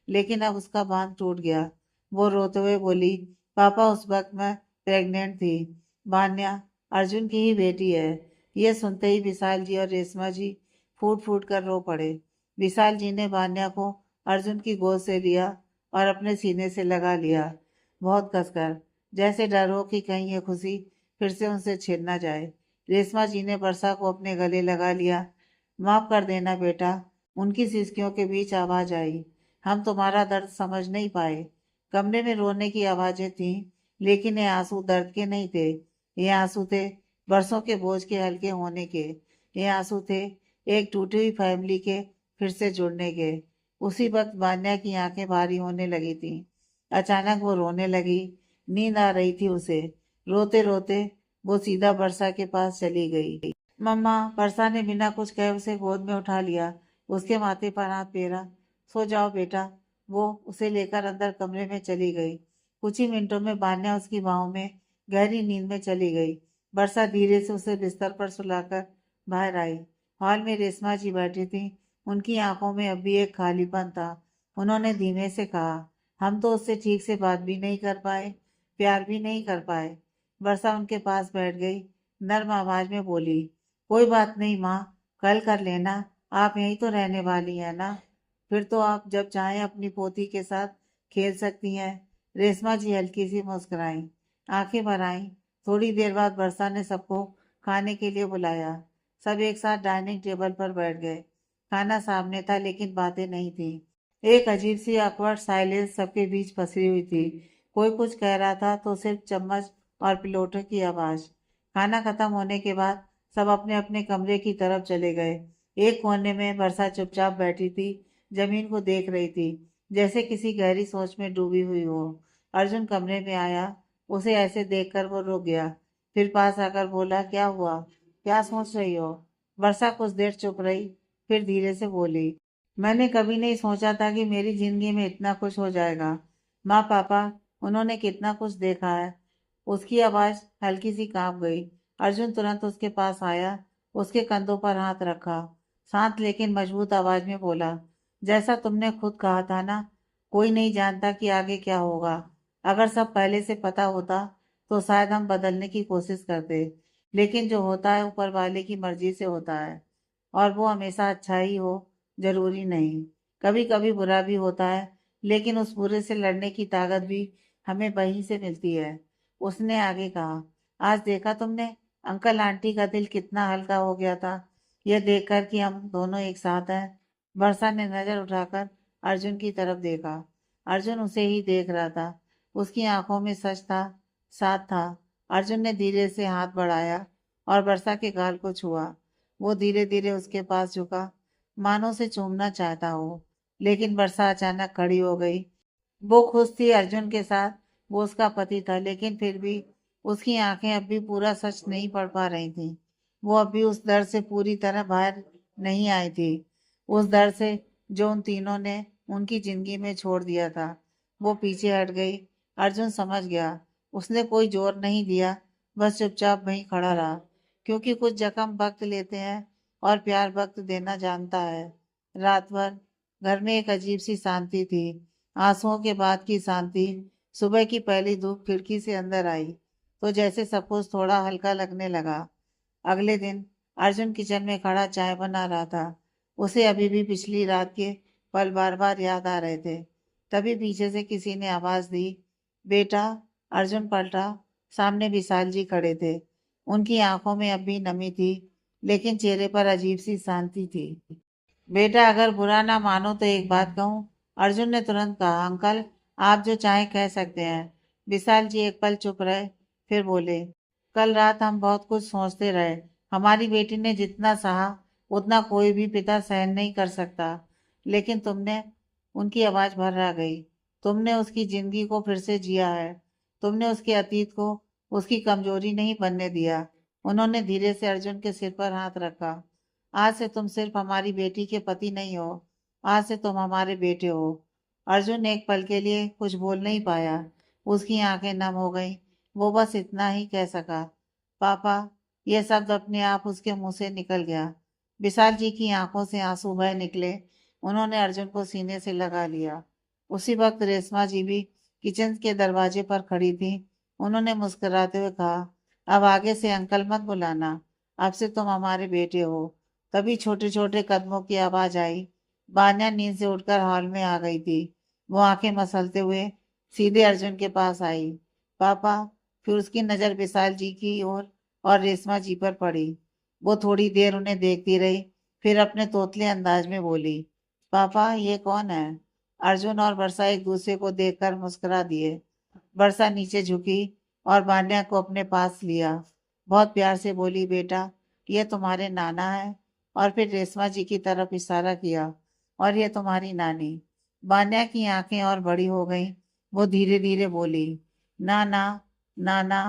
लेकिन अब उसका बांध टूट गया। वो रोते हुए बोली, पापा उस वक्त मैं प्रेग्नेंट थी। बान्या अर्जुन की ही बेटी है। यह सुनते ही विशाल जी और रेशमा जी फूट फूट कर रो पड़े। विशाल जी ने बान्या को अर्जुन की गोद से लिया और अपने सीने से लगा लिया, बहुत कसकर, जैसे डर हो कि कहीं ये खुशी फिर से उनसे छिन ना जाए। रेशमा जी ने वर्षा को अपने गले लगा लिया। माफ कर देना बेटा। उनकी सिसकियों के बीच आवाज आई, हम तुम्हारा दर्द समझ नहीं पाए। कमरे में रोने की आवाजें थीं, लेकिन ये आंसू दर्द के नहीं थे। ये आंसू थे बरसों के बोझ के हल्के होने के। ये आंसू थे एक टूटी हुई फैमिली के फिर से जुड़ने के। उसी वक्त बान्या की आंखें भारी होने लगी थीं। अचानक वो रोने लगी। नींद आ रही थी उसे। रोते रोते वो सीधा वर्षा के पास चली गई। मम्मा, वर्षा ने बिना कुछ कहे उसे गोद में उठा लिया, उसके माथे पर हाथ फेरा। सो जाओ बेटा। वो उसे लेकर अंदर कमरे में चली गई। कुछ ही मिनटों में बान्या उसकी बाहों में गहरी नींद में चली गई। वर्षा धीरे से उसे बिस्तर पर सुलाकर बाहर आई। हॉल में रेशमा जी बैठी थी। उनकी आंखों में अब भी एक खालीपन था। उन्होंने धीमे से कहा, हम तो उससे ठीक से बात भी नहीं कर पाए, प्यार भी नहीं कर पाए। वर्षा उनके पास बैठ गई, नर्म आवाज में बोली, कोई बात नहीं माँ, कल कर लेना। आप यहीं तो रहने वाली हैं ना। फिर तो आप जब चाहें अपनी पोती के साथ खेल सकती हैं। रेशमा जी हल्की सी मुस्कुराई, आंखें भर आईं। थोड़ी देर बाद वर्षा ने सबको खाने के लिए बुलाया। सब एक साथ डाइनिंग टेबल पर बैठ गए। खाना सामने था, लेकिन बातें नहीं थी। एक अजीब सी awkward साइलेंस सबके बीच फंसी हुई थी। कोई कुछ कह रहा था तो सिर्फ चम्मच और प्लेटों की आवाज। खाना खत्म होने के बाद सब अपने अपने कमरे की तरफ चले गए। एक कोने में वर्षा चुपचाप बैठी थी, जमीन को देख रही थी, जैसे किसी गहरी सोच में डूबी हुई हो। अर्जुन कमरे में आया। उसे ऐसे देखकर वो रुक गया, फिर पास आकर बोला, क्या हुआ, क्या सोच रही हो। वर्षा कुछ देर चुप रही, फिर धीरे से बोली, मैंने कभी नहीं सोचा था कि मेरी जिंदगी में इतना कुछ हो जाएगा। माँ पापा, उन्होंने कितना कुछ देखा है। उसकी आवाज हल्की सी कांप गई। अर्जुन तुरंत उसके पास आया, उसके कंधों पर हाथ रखा, शांत लेकिन मजबूत आवाज में बोला, जैसा तुमने खुद कहा था ना, कोई नहीं जानता कि आगे क्या होगा। अगर सब पहले से पता होता तो शायद हम बदलने की कोशिश करते, लेकिन जो होता है ऊपर वाले की मर्जी से होता है, और वो हमेशा अच्छा ही हो जरूरी नहीं। कभी कभी बुरा भी होता है, लेकिन उस बुरे से लड़ने की ताकत भी हमें वहीं से मिलती है। उसने आगे कहा, आज देखा तुमने, अंकल आंटी का दिल कितना हल्का हो गया था, यह देखकर कि हम दोनों एक साथ हैं। वर्षा ने नजर उठाकर अर्जुन की तरफ देखा। अर्जुन उसे ही देख रहा था। उसकी आंखों में सच था, साथ था। अर्जुन ने धीरे से हाथ बढ़ाया और वर्षा के गाल को छुआ। वो धीरे धीरे उसके पास झुका, मानो उसे चूमना चाहता हो, लेकिन वर्षा अचानक खड़ी हो गई। वो खुश थी अर्जुन के साथ, वो उसका पति था, लेकिन फिर भी उसकी आंखें अब भी पूरा सच नहीं पढ़ पा रही थीं। वो अब भी उस दर्द से पूरी तरह बाहर नहीं आई थी, उस दर्द से जो उन तीनों ने उनकी जिंदगी में छोड़ दिया था। वो पीछे हट गई। अर्जुन समझ गया। उसने कोई जोर नहीं दिया, बस चुपचाप वहीं खड़ा रहा, क्योंकि कुछ जख्म वक्त लेते हैं और प्यार वक्त देना जानता है। रात भर घर में एक अजीब सी शांति थी, आंसुओं के बाद की शांति। सुबह की पहली धूप खिड़की से अंदर आई तो जैसे सब कुछ थोड़ा हल्का लगने लगा। अगले दिन अर्जुन किचन में खड़ा चाय बना रहा था। उसे अभी भी पिछली रात के पल बार बार याद आ रहे थे। तभी पीछे से किसी ने आवाज दी, बेटा। अर्जुन पलटा। सामने विशाल जी खड़े थे। उनकी आंखों में अब भी नमी थी, लेकिन चेहरे पर अजीब सी शांति थी। बेटा, अगर बुरा ना मानो तो एक बात कहूँ। अर्जुन ने तुरंत कहा, अंकल आप जो चाहें कह सकते हैं। विशाल जी एक पल चुप रहे, फिर बोले, कल रात हम बहुत कुछ सोचते रहे। हमारी बेटी ने जितना सहा उतना कोई भी पिता सहन नहीं कर सकता, लेकिन तुमने उनकी आवाज भर्रा गई। तुमने उसकी जिंदगी को फिर से जिया है। तुमने उसके अतीत को उसकी कमजोरी नहीं बनने दिया। उन्होंने धीरे से अर्जुन के सिर पर हाथ रखा। आज से तुम सिर्फ हमारी बेटी के पति नहीं हो, आज से तुम हमारे बेटे हो। अर्जुन एक पल के लिए कुछ बोल नहीं पाया। उसकी आंखें नम हो गईं। वो बस इतना ही कह सका, पापा। यह शब्द अपने आप उसके मुंह से निकल गया। विशाल जी की आंखों से आंसू बह निकले। उन्होंने अर्जुन को सीने से लगा लिया। उसी वक्त रेशमा जी भी किचन के दरवाजे पर खड़ी थी। उन्होंने मुस्कुराते हुए कहा, अब आगे से अंकल मत बुलाना, अब से तुम हमारे बेटे हो। तभी छोटे छोटे कदमों की आवाज आई। बान्या नींद से उठकर हॉल में आ गई थी। वो आंखें मसलते हुए सीधे अर्जुन के पास आई। पापा। फिर उसकी नजर विशाल जी की ओर और रेशमा जी पर पड़ी। वो थोड़ी देर उन्हें देखती रही, फिर अपने तोतले अंदाज में बोली, पापा ये कौन है? अर्जुन और वर्षा एक दूसरे को देखकर मुस्कुरा दिए। वर्षा नीचे झुकी और बान्या को अपने पास लिया। बहुत प्यार से बोली, बेटा ये तुम्हारे नाना है। और फिर रेशमा जी की तरफ इशारा किया, और ये तुम्हारी नानी। बान्या की आंखें और बड़ी हो गईं। वो धीरे धीरे बोली, नाना, नाना।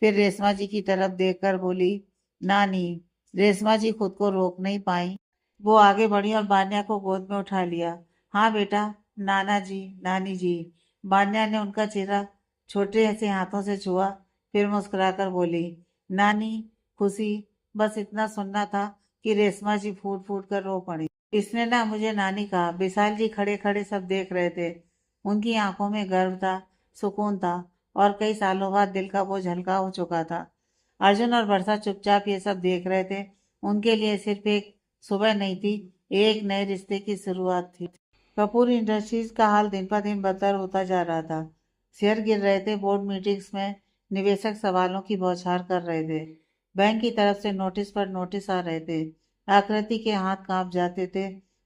फिर रेशमा जी की तरफ देखकर बोली, नानी। रेशमा जी खुद को रोक नहीं पाई। वो आगे बढ़ी और बान्या को गोद में उठा लिया। हाँ बेटा, नाना जी, नानी जी। बान्या ने उनका चेहरा छोटे से हाथों से छुआ, फिर मुस्कुराकर बोली, नानी, खुशी। बस इतना सुनना था कि रेशमा जी फूट फूट कर रो पड़ी। इसने ना मुझे नानी कहा। विशाल जी खड़े खड़े सब देख रहे थे। उनकी आंखों में गर्व था, सुकून था, और कई सालों बाद दिल का बोझ हल्का हो चुका था। अर्जुन और वर्षा चुपचाप ये सब देख रहे थे। उनके लिए सिर्फ एक सुबह नहीं थी, एक नए रिश्ते की शुरुआत थी। कपूर इंडस्ट्रीज का हाल दिन पर दिन बदतर होता जा रहा था। शेयर गिर रहे थे। बोर्ड मीटिंग्स में निवेशक सवालों की बौछार कर रहे थे। बैंक की तरफ से नोटिस पर नोटिस आ रहे थे। आकृति के हाथ कांप जाते थे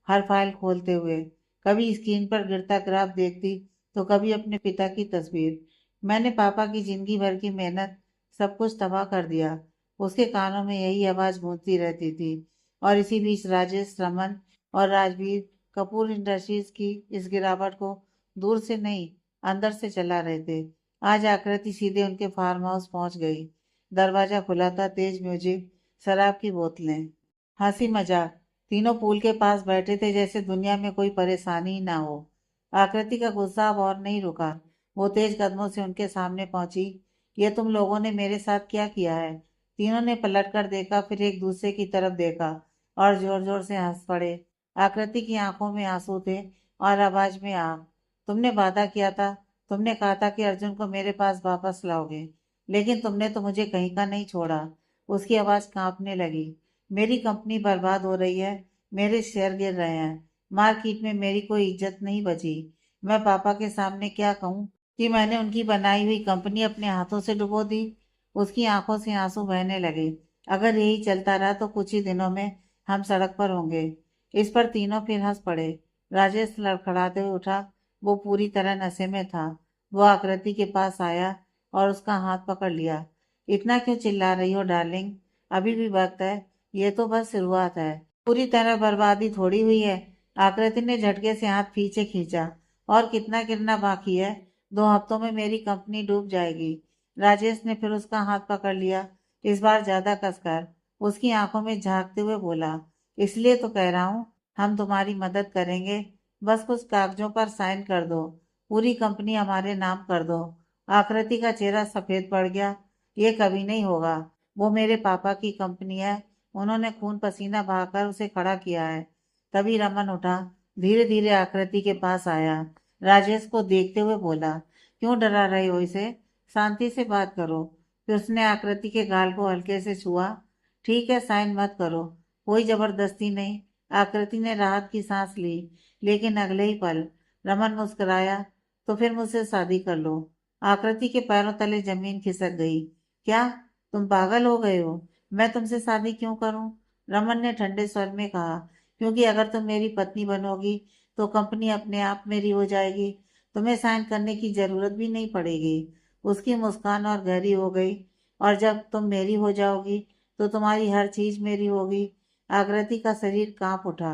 हर फाइल खोलते हुए। कभी स्क्रीन पर गिरता ग्राफ देखती तो कभी अपने पिता की तस्वीर। मैंने पापा की जिंदगी भर की मेहनत सब कुछ तबाह कर दिया। उसके कानों में यही आवाज गूंजती रहती थी। और इसी बीच राजेश, रमन और राजवीर कपूर इंडस्ट्रीज की इस गिरावट को दूर से नहीं, अंदर से चला रहे थे। आज आकृति सीधे उनके फार्म हाउस पहुंच गई। दरवाजा खुला था। तेज म्यूजिक, शराब की बोतलें, हंसी मजाक। तीनों पूल के पास बैठे थे जैसे दुनिया में कोई परेशानी ही ना हो। आकृति का गुस्सा अब और नहीं रुका। वो तेज कदमों से उनके सामने पहुंची। ये तुम लोगों ने मेरे साथ क्या किया है? तीनों ने पलट कर देखा, फिर एक दूसरे की तरफ देखा और जोर जोर से हंस पड़े। आकृति की आंखों में आंसू थे और आवाज में आग। तुमने वादा किया था, तुमने कहा था कि अर्जुन को मेरे पास वापस लाओगे, लेकिन तुमने तो मुझे कहीं का नहीं छोड़ा। उसकी आवाज कांपने लगी। मेरी कंपनी बर्बाद हो रही है, मेरे शेयर गिर रहे हैं, मार्केट में मेरी कोई इज्जत नहीं बची। मैं पापा के सामने क्या कहूँ कि मैंने उनकी बनाई हुई कंपनी अपने हाथों से डुबो दी? उसकी आंखों से आंसू बहने लगे। अगर यही चलता रहा तो कुछ ही दिनों में हम सड़क पर होंगे। इस पर तीनों फिर हंस पड़े। राजेश लड़खड़ाते हुए उठा। वो पूरी तरह नशे में था। वो आकृति के पास आया और उसका हाथ पकड़ लिया। इतना क्यों चिल्ला रही हो डार्लिंग? अभी भी वक्त है। ये तो बस शुरुआत है, पूरी तरह बर्बादी थोड़ी हुई है। आकृति ने झटके से हाथ पीछे खींचा। और कितना गिरना बाकी है? 2 हफ्तों में मेरी कंपनी डूब जाएगी। राजेश ने फिर उसका हाथ पकड़ लिया, इस बार ज्यादा कसकर। उसकी आंखों में झांकते हुए बोला, इसलिए तो कह रहा हूँ, हम तुम्हारी मदद करेंगे। बस कुछ कागजों पर साइन कर दो, पूरी कंपनी हमारे नाम कर दो। आकृति का चेहरा सफेद पड़ गया। ये कभी नहीं होगा। वो मेरे पापा की कंपनी है। उन्होंने खून पसीना बहाकर उसे खड़ा किया है। तभी रमन उठा, धीरे धीरे आकृति के पास आया। राजेश को देखते हुए बोला, क्यों डरा रहे हो इसे? शांति से बात करो। फिर उसने आकृति के गाल को हल्के से छुआ। ठीक है, साइन मत करो, कोई जबरदस्ती नहीं। आकृति ने राहत की सांस ली, लेकिन अगले ही पल रमन मुस्कुराया, तो फिर मुझसे शादी कर लो। आकृति के पैरों तले जमीन खिसक गई। क्या? तुम पागल हो गए हो? मैं तुमसे शादी क्यों करूं? रमन ने ठंडे स्वर में कहा, क्योंकि अगर तुम मेरी पत्नी बनोगी तो कंपनी अपने आप मेरी हो जाएगी। तुम्हें साइन करने की जरूरत भी नहीं पड़ेगी। उसकी मुस्कान और गहरी हो गई। और जब तुम मेरी हो जाओगी तो तुम्हारी हर चीज मेरी होगी। आकृति का शरीर कांप उठा।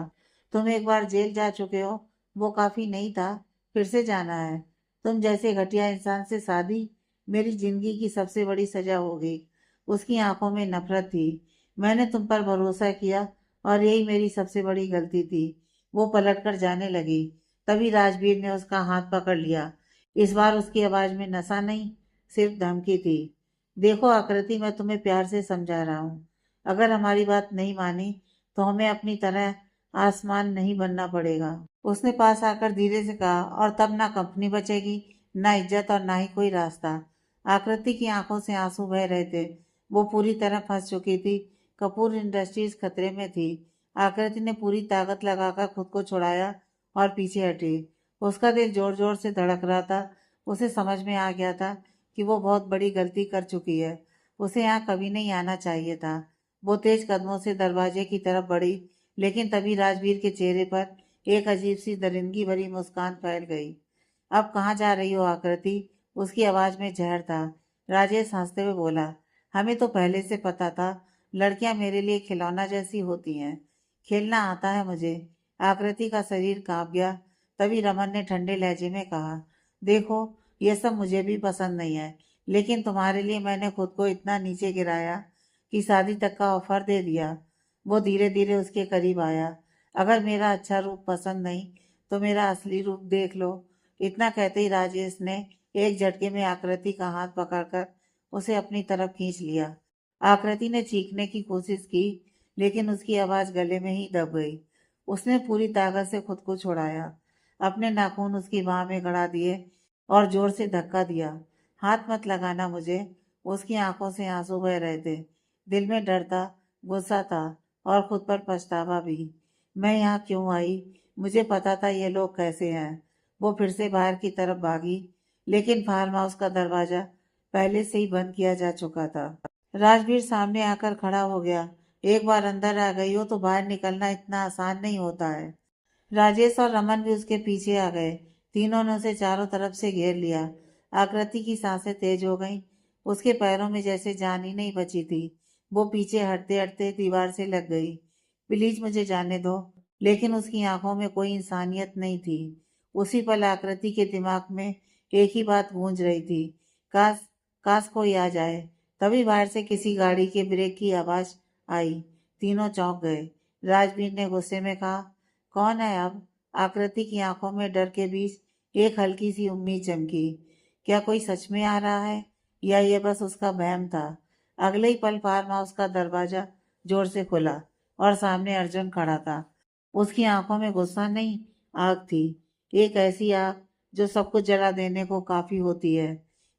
तुम एक बार जेल जा चुके हो, वो काफी नहीं था, फिर से जाना है। तुम जैसे घटिया इंसान से शादी मेरी जिंदगी की सबसे बड़ी सजा होगी। उसकी आंखों में नफरत थी। मैंने तुम पर भरोसा किया और यही मेरी सबसे बड़ी गलती थी। वो पलट कर जाने लगी। तभी राजवीर ने उसका हाथ पकड़ लिया। इस बार उसकी आवाज में नशा नहीं, सिर्फ धमकी थी। देखो आकृति, मैं तुम्हें प्यार से समझा रहा हूँ। अगर हमारी बात नहीं मानी तो हमें अपनी तरह आसमान नहीं बनना पड़ेगा। उसने पास आकर धीरे से कहा, और तब ना कंपनी बचेगी, ना इज्जत और ना ही कोई रास्ता। आकृति की आंखों से आंसू बह रहे थे। वो पूरी तरह फंस चुकी थी। कपूर इंडस्ट्रीज खतरे में थी। आकृति ने पूरी ताकत लगाकर खुद को छुड़ाया और पीछे हटी। उसका दिल जोर जोर से धड़क रहा था। उसे समझ में आ गया था कि वो बहुत बड़ी गलती कर चुकी है। उसे यहाँ कभी नहीं आना चाहिए था। वो तेज कदमों से दरवाजे की तरफ बढ़ी, लेकिन तभी राजवीर के चेहरे पर एक अजीब सी दरिंदगी भरी मुस्कान फैल गई। अब कहाँ जा रही हो आकृति? उसकी आवाज में जहर था। राजेश हंसते हुए बोला, हमें तो पहले से पता था, लड़कियां मेरे लिए खिलौना जैसी होती हैं। खेलना आता है मुझे। आकृति का शरीर कांप गया। तभी रमन ने ठंडे लहजे में कहा, देखो, ये सब मुझे भी पसंद नहीं है, लेकिन तुम्हारे लिए मैंने खुद को इतना नीचे गिराया कि शादी तक का ऑफर दे दिया। वो धीरे धीरे उसके करीब आया। अगर मेरा अच्छा रूप पसंद नहीं तो मेरा असली रूप देख लो। इतना कहते ही राजेश ने एक झटके में आकृति का हाथ पकड़कर उसे अपनी तरफ खींच लिया। आकृति ने चीखने की कोशिश की, लेकिन उसकी आवाज गले में ही दब गई। उसने पूरी ताकत से खुद को छुड़ाया। अपने नाखून उसकी बाह में गड़ा दिए और जोर से धक्का दिया। हाथ मत लगाना मुझे। उसकी आंखों से आंसू बह रहे थे। दिल में डर था, गुस्सा था और खुद पर पछतावा भी। मैं यहाँ क्यों आई? मुझे पता था ये लोग कैसे हैं। वो फिर से बाहर की तरफ भागी, लेकिन फार्म हाउस का दरवाजा पहले से ही बंद किया जा चुका था। राजवीर सामने आकर खड़ा हो गया। एक बार अंदर आ गई हो तो बाहर निकलना इतना आसान नहीं होता है। राजेश और रमन भी उसके पीछे आ गए। तीनों ने उसे चारों तरफ से घेर लिया। आकृति की सांसें तेज हो गईं। उसके पैरों में जैसे जान ही नहीं बची थी। वो पीछे हटते हटते दीवार से लग गई। प्लीज मुझे जाने दो। लेकिन उसकी आंखों में कोई इंसानियत नहीं थी। उसी पल आकृति के दिमाग में एक ही बात गूंज रही थी, काश, काश कोई आ जाए। तभी बाहर से किसी गाड़ी के ब्रेक की आवाज आई। तीनों चौंक गए। राजवीर ने गुस्से में कहा, कौन है अब? आकृति की आंखों में डर के बीच एक हल्की सी उम्मीद चमकी। क्या कोई सच में आ रहा है, या ये बस उसका वहम था? अगले ही पल फार्म हाउस का दरवाजा जोर से खुला और सामने अर्जुन खड़ा था। उसकी आंखों में गुस्सा नहीं, आग थी। एक ऐसी आग जो सब कुछ जला देने को काफी होती है।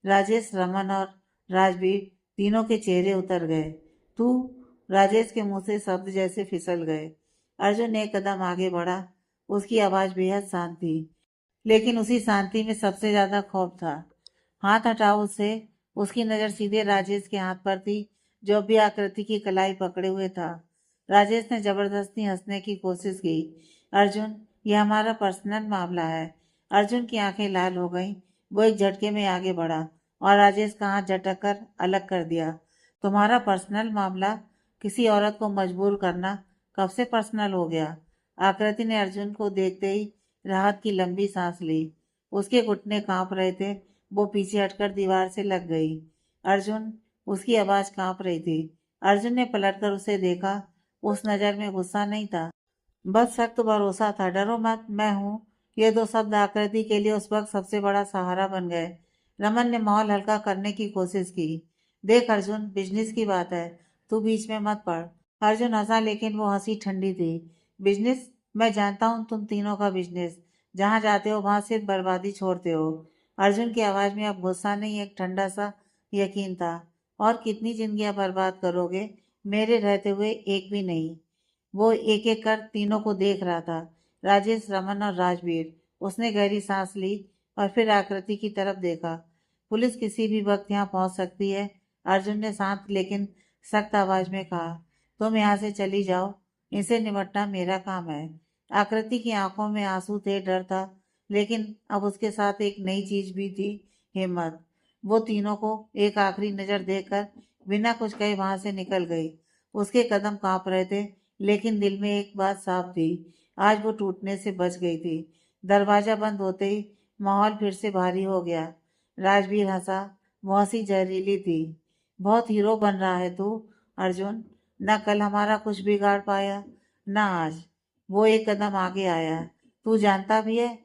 राजेश, रमन और राजवीर तीनों के चेहरे उतर गए। तू? राजेश के मुंह से शब्द जैसे फिसल गए। अर्जुन एक कदम आगे बढ़ा। उसकी आवाज बेहद शांत थी, लेकिन उसी शांति में सबसे ज्यादा खौफ था। हाथ हटाओ उससे। उसकी नजर सीधे राजेश के हाथ पर थी, जो भी आकृति की कलाई पकड़े हुए था। राजेश ने जबरदस्ती हंसने की कोशिश की। अर्जुन, यह हमारा पर्सनल मामला है। अर्जुन की आंखें लाल हो गईं। वो एक झटके में आगे बढ़ा और राजेश का हाथ झटक कर अलग कर दिया। तुम्हारा पर्सनल मामला? किसी औरत को मजबूर करना कब से पर्सनल हो गया? आकृति ने अर्जुन को देखते ही राहत की लंबी सांस ली। उसके घुटने कांप रहे थे। वो पीछे हटकर दीवार से लग गई। अर्जुन, उसकी आवाज कांप रही थी। अर्जुन ने पलटकर उसे देखा। उस नजर में गुस्सा नहीं था, बस सख्त भरोसा था। डरो मत, मैं हूँ। ये दो शब्द आकृति के लिए उस वक्त सबसे बड़ा सहारा बन गए। रमन ने माहौल हल्का करने की कोशिश की। देख अर्जुन, बिजनेस की बात है, तू बीच में मत पड़। अर्जुन हंसा, लेकिन वो हंसी ठंडी थी। बिजनेस? मैं जानता हूँ तुम तीनों का बिजनेस। जहाँ जाते हो वहां सिर्फ बर्बादी छोड़ते हो। अर्जुन की आवाज में अब गुस्सा नहीं, एक ठंडा सा यकीन था। और कितनी जिंदगियां बर्बाद करोगे, मेरे रहते हुए? एक भी नहीं। वो एक एक कर तीनों को देख रहा था, राजेश, रमन और राजवीर। उसने गहरी सांस ली और फिर आकृति की तरफ देखा। पुलिस किसी भी वक्त यहाँ पहुंच सकती है, अर्जुन ने शांत लेकिन सख्त आवाज में कहा। तुम यहाँ से चली जाओ, इनसे निपटना मेरा काम है। आकृति की आंखों में आंसू थे, डर था, लेकिन अब उसके साथ एक नई चीज भी थी, हिम्मत। वो तीनों को एक आखिरी नजर देकर बिना कुछ कहे वहां से निकल गई। उसके कदम कांप रहे थे, लेकिन दिल में एक बात साफ थी, आज वो टूटने से बच गई थी। दरवाजा बंद होते ही माहौल फिर से भारी हो गया। राजवीर हंसा। वो हंसी जहरीली थी। बहुत हीरो बन रहा है तू, अर्जुन। न कल हमारा कुछ बिगाड़ पाया, न आज। वो एक कदम आगे आया। तू जानता भी है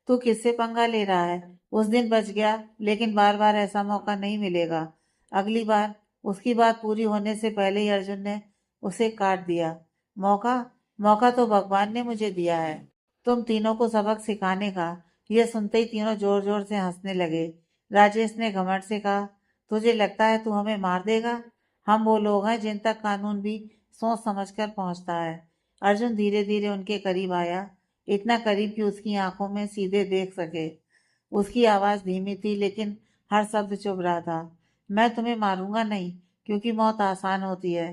तू किससे पंगा ले रहा है? उस दिन बच गया, लेकिन बार बार ऐसा मौका नहीं मिलेगा। अगली बार। उसकी बात पूरी होने से पहले ही अर्जुन ने उसे काट दिया। मौका? मौका तो भगवान ने मुझे दिया है, तुम तीनों को सबक सिखाने का। यह सुनते ही तीनों जोर जोर से हंसने लगे। राजेश ने घमंड से कहा, तुझे लगता है तू हमें मार देगा? हम वो लोग हैं जिन तक कानून भी सोच समझ कर पहुंचता है। अर्जुन धीरे धीरे उनके करीब आया, इतना करीब कि उसकी आंखों में सीधे देख सके। उसकी आवाज धीमी थी, लेकिन हर शब्द चुभ रहा था। मैं तुम्हें मारूंगा नहीं, क्योंकि मौत आसान होती है।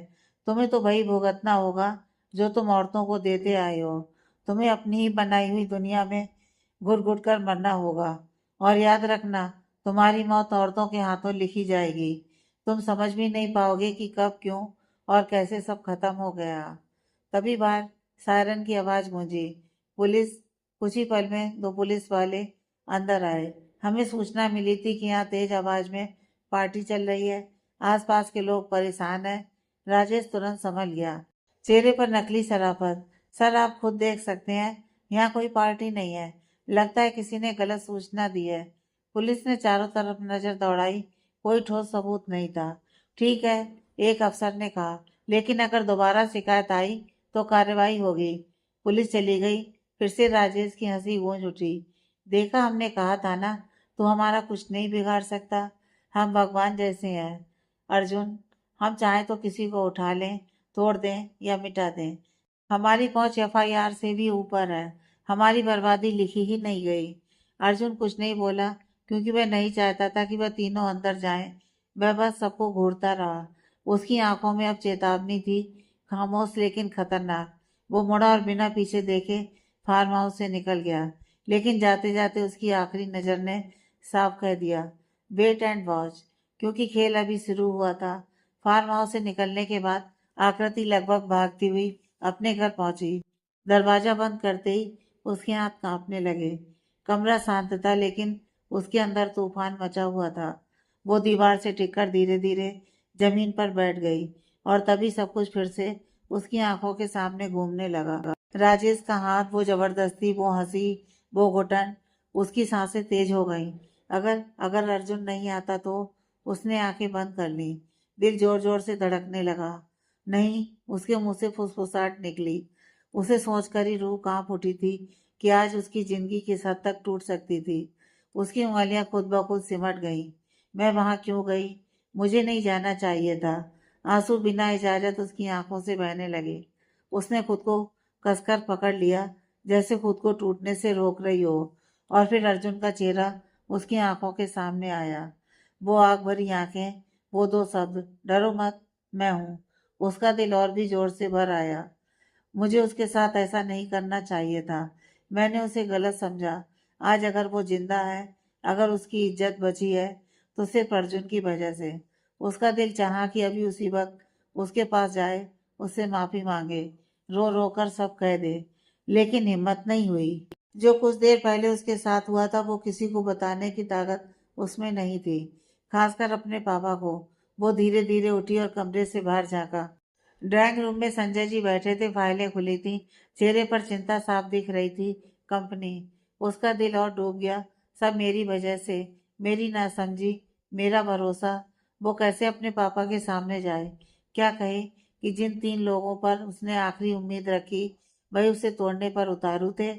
तुम्हें तो वही भुगतना होगा जो तुम औरतों को देते आए हो। तुम्हें अपनी ही बनाई हुई दुनिया में घुट घुट कर मरना होगा। और याद रखना, तुम्हारी मौत औरतों के हाथों लिखी जाएगी। तुम समझ भी नहीं पाओगे कि कब, क्यों और कैसे सब खत्म हो गया। तभी बाहर सायरन की आवाज गूंजी। पुलिस। कुछ ही पल में दो पुलिस वाले अंदर आए। हमें सूचना मिली थी कि यहाँ तेज आवाज में पार्टी चल रही है। आसपास के लोग परेशान हैं। राजेश तुरंत संभल गया। चेहरे पर नकली शराफत। सर, आप खुद देख सकते हैं, यहाँ कोई पार्टी नहीं है। लगता है किसी ने गलत सूचना दी है। पुलिस ने चारों तरफ नजर दौड़ाई। कोई ठोस सबूत नहीं था। ठीक है, एक अफसर ने कहा, लेकिन अगर दोबारा शिकायत आई तो कार्रवाई होगी। पुलिस चली गई। फिर से राजेश की हंसी गूंज उठी। देखा, हमने कहा था ना, तू हमारा कुछ नहीं बिगाड़ सकता। हम भगवान जैसे हैं अर्जुन। हम चाहें तो किसी को उठा लें, तोड़ दें या मिटा दें। हमारी पहुंच एफआईआर से भी ऊपर है। हमारी बर्बादी लिखी ही नहीं गई। अर्जुन कुछ नहीं बोला, क्योंकि वह नहीं चाहता था कि वह तीनों अंदर जाएं। वह बस सबको घूरता रहा। उसकी आंखों में अब चेतावनी थी, खामोश लेकिन खतरनाक। वो मुड़ा और बिना पीछे देखे फार्म हाउस से निकल गया। लेकिन जाते जाते उसकी आखिरी नजर ने साफ कह दिया, वेट एंड वॉच। क्योंकि खेल अभी शुरू हुआ था। फार्म हाउस से निकलने के बाद आकृति लगभग भागती हुई अपने घर पहुंची। दरवाजा बंद करते ही उसके हाथ कांपने लगे। कमरा शांत था, लेकिन उसके अंदर तूफान मचा हुआ था। वो दीवार से टिककर धीरे धीरे जमीन पर बैठ गई, और तभी सब कुछ फिर से उसकी आंखों के सामने घूमने लगा। राजेश का हाथ, वो जबरदस्ती, वो हंसी, वो घुटन। उसकी सांसें तेज हो गईं। अगर अगर अर्जुन नहीं आता तो? उसने आंखें बंद कर ली। दिल जोर जोर से धड़कने लगा। नहीं, उसके मुंह से फुसफुसाहट निकली। उसे सोचकर ही रूह कांप उठी थी कि आज उसकी जिंदगी किस हद तक टूट सकती थी। उसकी उंगलियां खुद ब खुद सिमट गईं। मैं वहां क्यों गई? मुझे नहीं जाना चाहिए था। आंसू बिना इजाजत उसकी आंखों से बहने लगे। उसने खुद को कसकर पकड़ लिया, जैसे खुद को टूटने से रोक रही हो। और फिर अर्जुन का चेहरा उसकी आंखों के सामने आया। वो आग भरी आंखें, वो दो शब्द, डरो मत, मैं हूं। उसका दिल और भी जोर से भर आया। मुझे उसके साथ ऐसा नहीं करना चाहिए था। मैंने उसे गलत समझा। आज अगर वो जिंदा है, अगर उसकी इज्जत बची है, तो सिर्फ अर्जुन की वजह से। उसका दिल चाहा कि अभी उसी वक्त उसके पास जाए, उससे माफी मांगे, रो रो कर सब कह दे। लेकिन हिम्मत नहीं हुई। जो कुछ देर पहले उसके साथ हुआ था, वो किसी को बताने की ताकत उसमें नहीं थी, खासकर अपने पापा को। वो धीरे धीरे उठी और कमरे से बाहर झांका। ड्राइंग रूम में संजय जी बैठे थे, फाइलें खुली थी। चेहरे पर चिंता साफ दिख रही थी। कंपनी। उसका दिल और डूब गया। सब मेरी वजह से, मेरी नासमझी, मेरा भरोसा। वो कैसे अपने पापा के सामने जाए, क्या कहे कि जिन तीन लोगों पर उसने आखिरी उम्मीद रखी, वही उसे तोड़ने पर उतारू थे?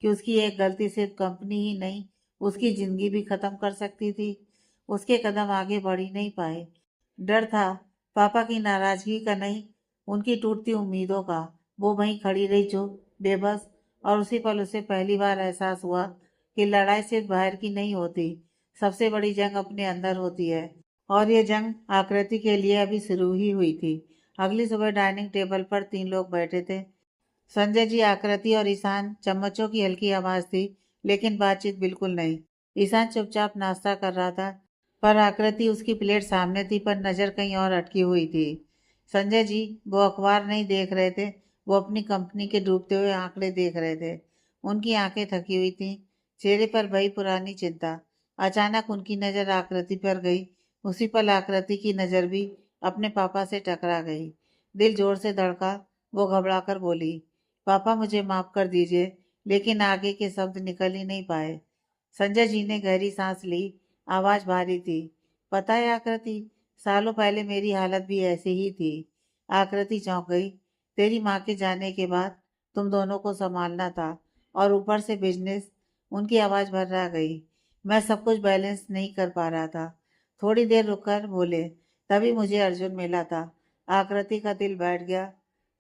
कि उसकी एक गलती सिर्फ कंपनी ही नहीं, उसकी जिंदगी भी खत्म कर सकती थी। उसके कदम आगे बढ़ ही नहीं पाए। डर था, पापा की नाराजगी का नहीं, उनकी टूटती उम्मीदों का। वो वहीं खड़ी रही, चुप, बेबस। और उसी पल उसे पहली बार एहसास हुआ कि लड़ाई सिर्फ बाहर की नहीं होती, सबसे बड़ी जंग अपने अंदर होती है। और ये जंग आकृति के लिए अभी शुरू ही हुई थी। अगली सुबह डाइनिंग टेबल पर तीन लोग बैठे थे। संजय जी, आकृति और ईशान। चम्मचों की हल्की आवाज थी, लेकिन बातचीत बिल्कुल नहीं। ईशान चुपचाप नाश्ता कर रहा था, पर आकृति, उसकी प्लेट सामने थी, पर नजर कहीं और अटकी हुई थी। संजय जी, वो अखबार नहीं देख रहे थे, वो अपनी कंपनी के डूबते हुए आंकड़े देख रहे थे। उनकी आंखें थकी हुई थीं, चेहरे पर वही पुरानी चिंता। अचानक उनकी नजर आकृति पर गई। उसी पल आकृति की नजर भी अपने पापा से टकरा गई। दिल जोर से धड़का। वो घबराकर बोली, पापा मुझे माफ कर दीजिए, लेकिन आगे के शब्द निकल ही नहीं पाए। संजय जी ने गहरी सांस ली। आवाज भारी थी। पता है आकृति, सालों पहले मेरी हालत भी ऐसी ही थी। आकृति चौंक गई। तेरी माँ के जाने के बाद तुम दोनों को संभालना था, और ऊपर से बिजनेस। उनकी आवाज भर्रा गई। मैं सब कुछ बैलेंस नहीं कर पा रहा था। थोड़ी देर रुककर बोले, तभी मुझे अर्जुन मिला था। आकृति का दिल बैठ गया।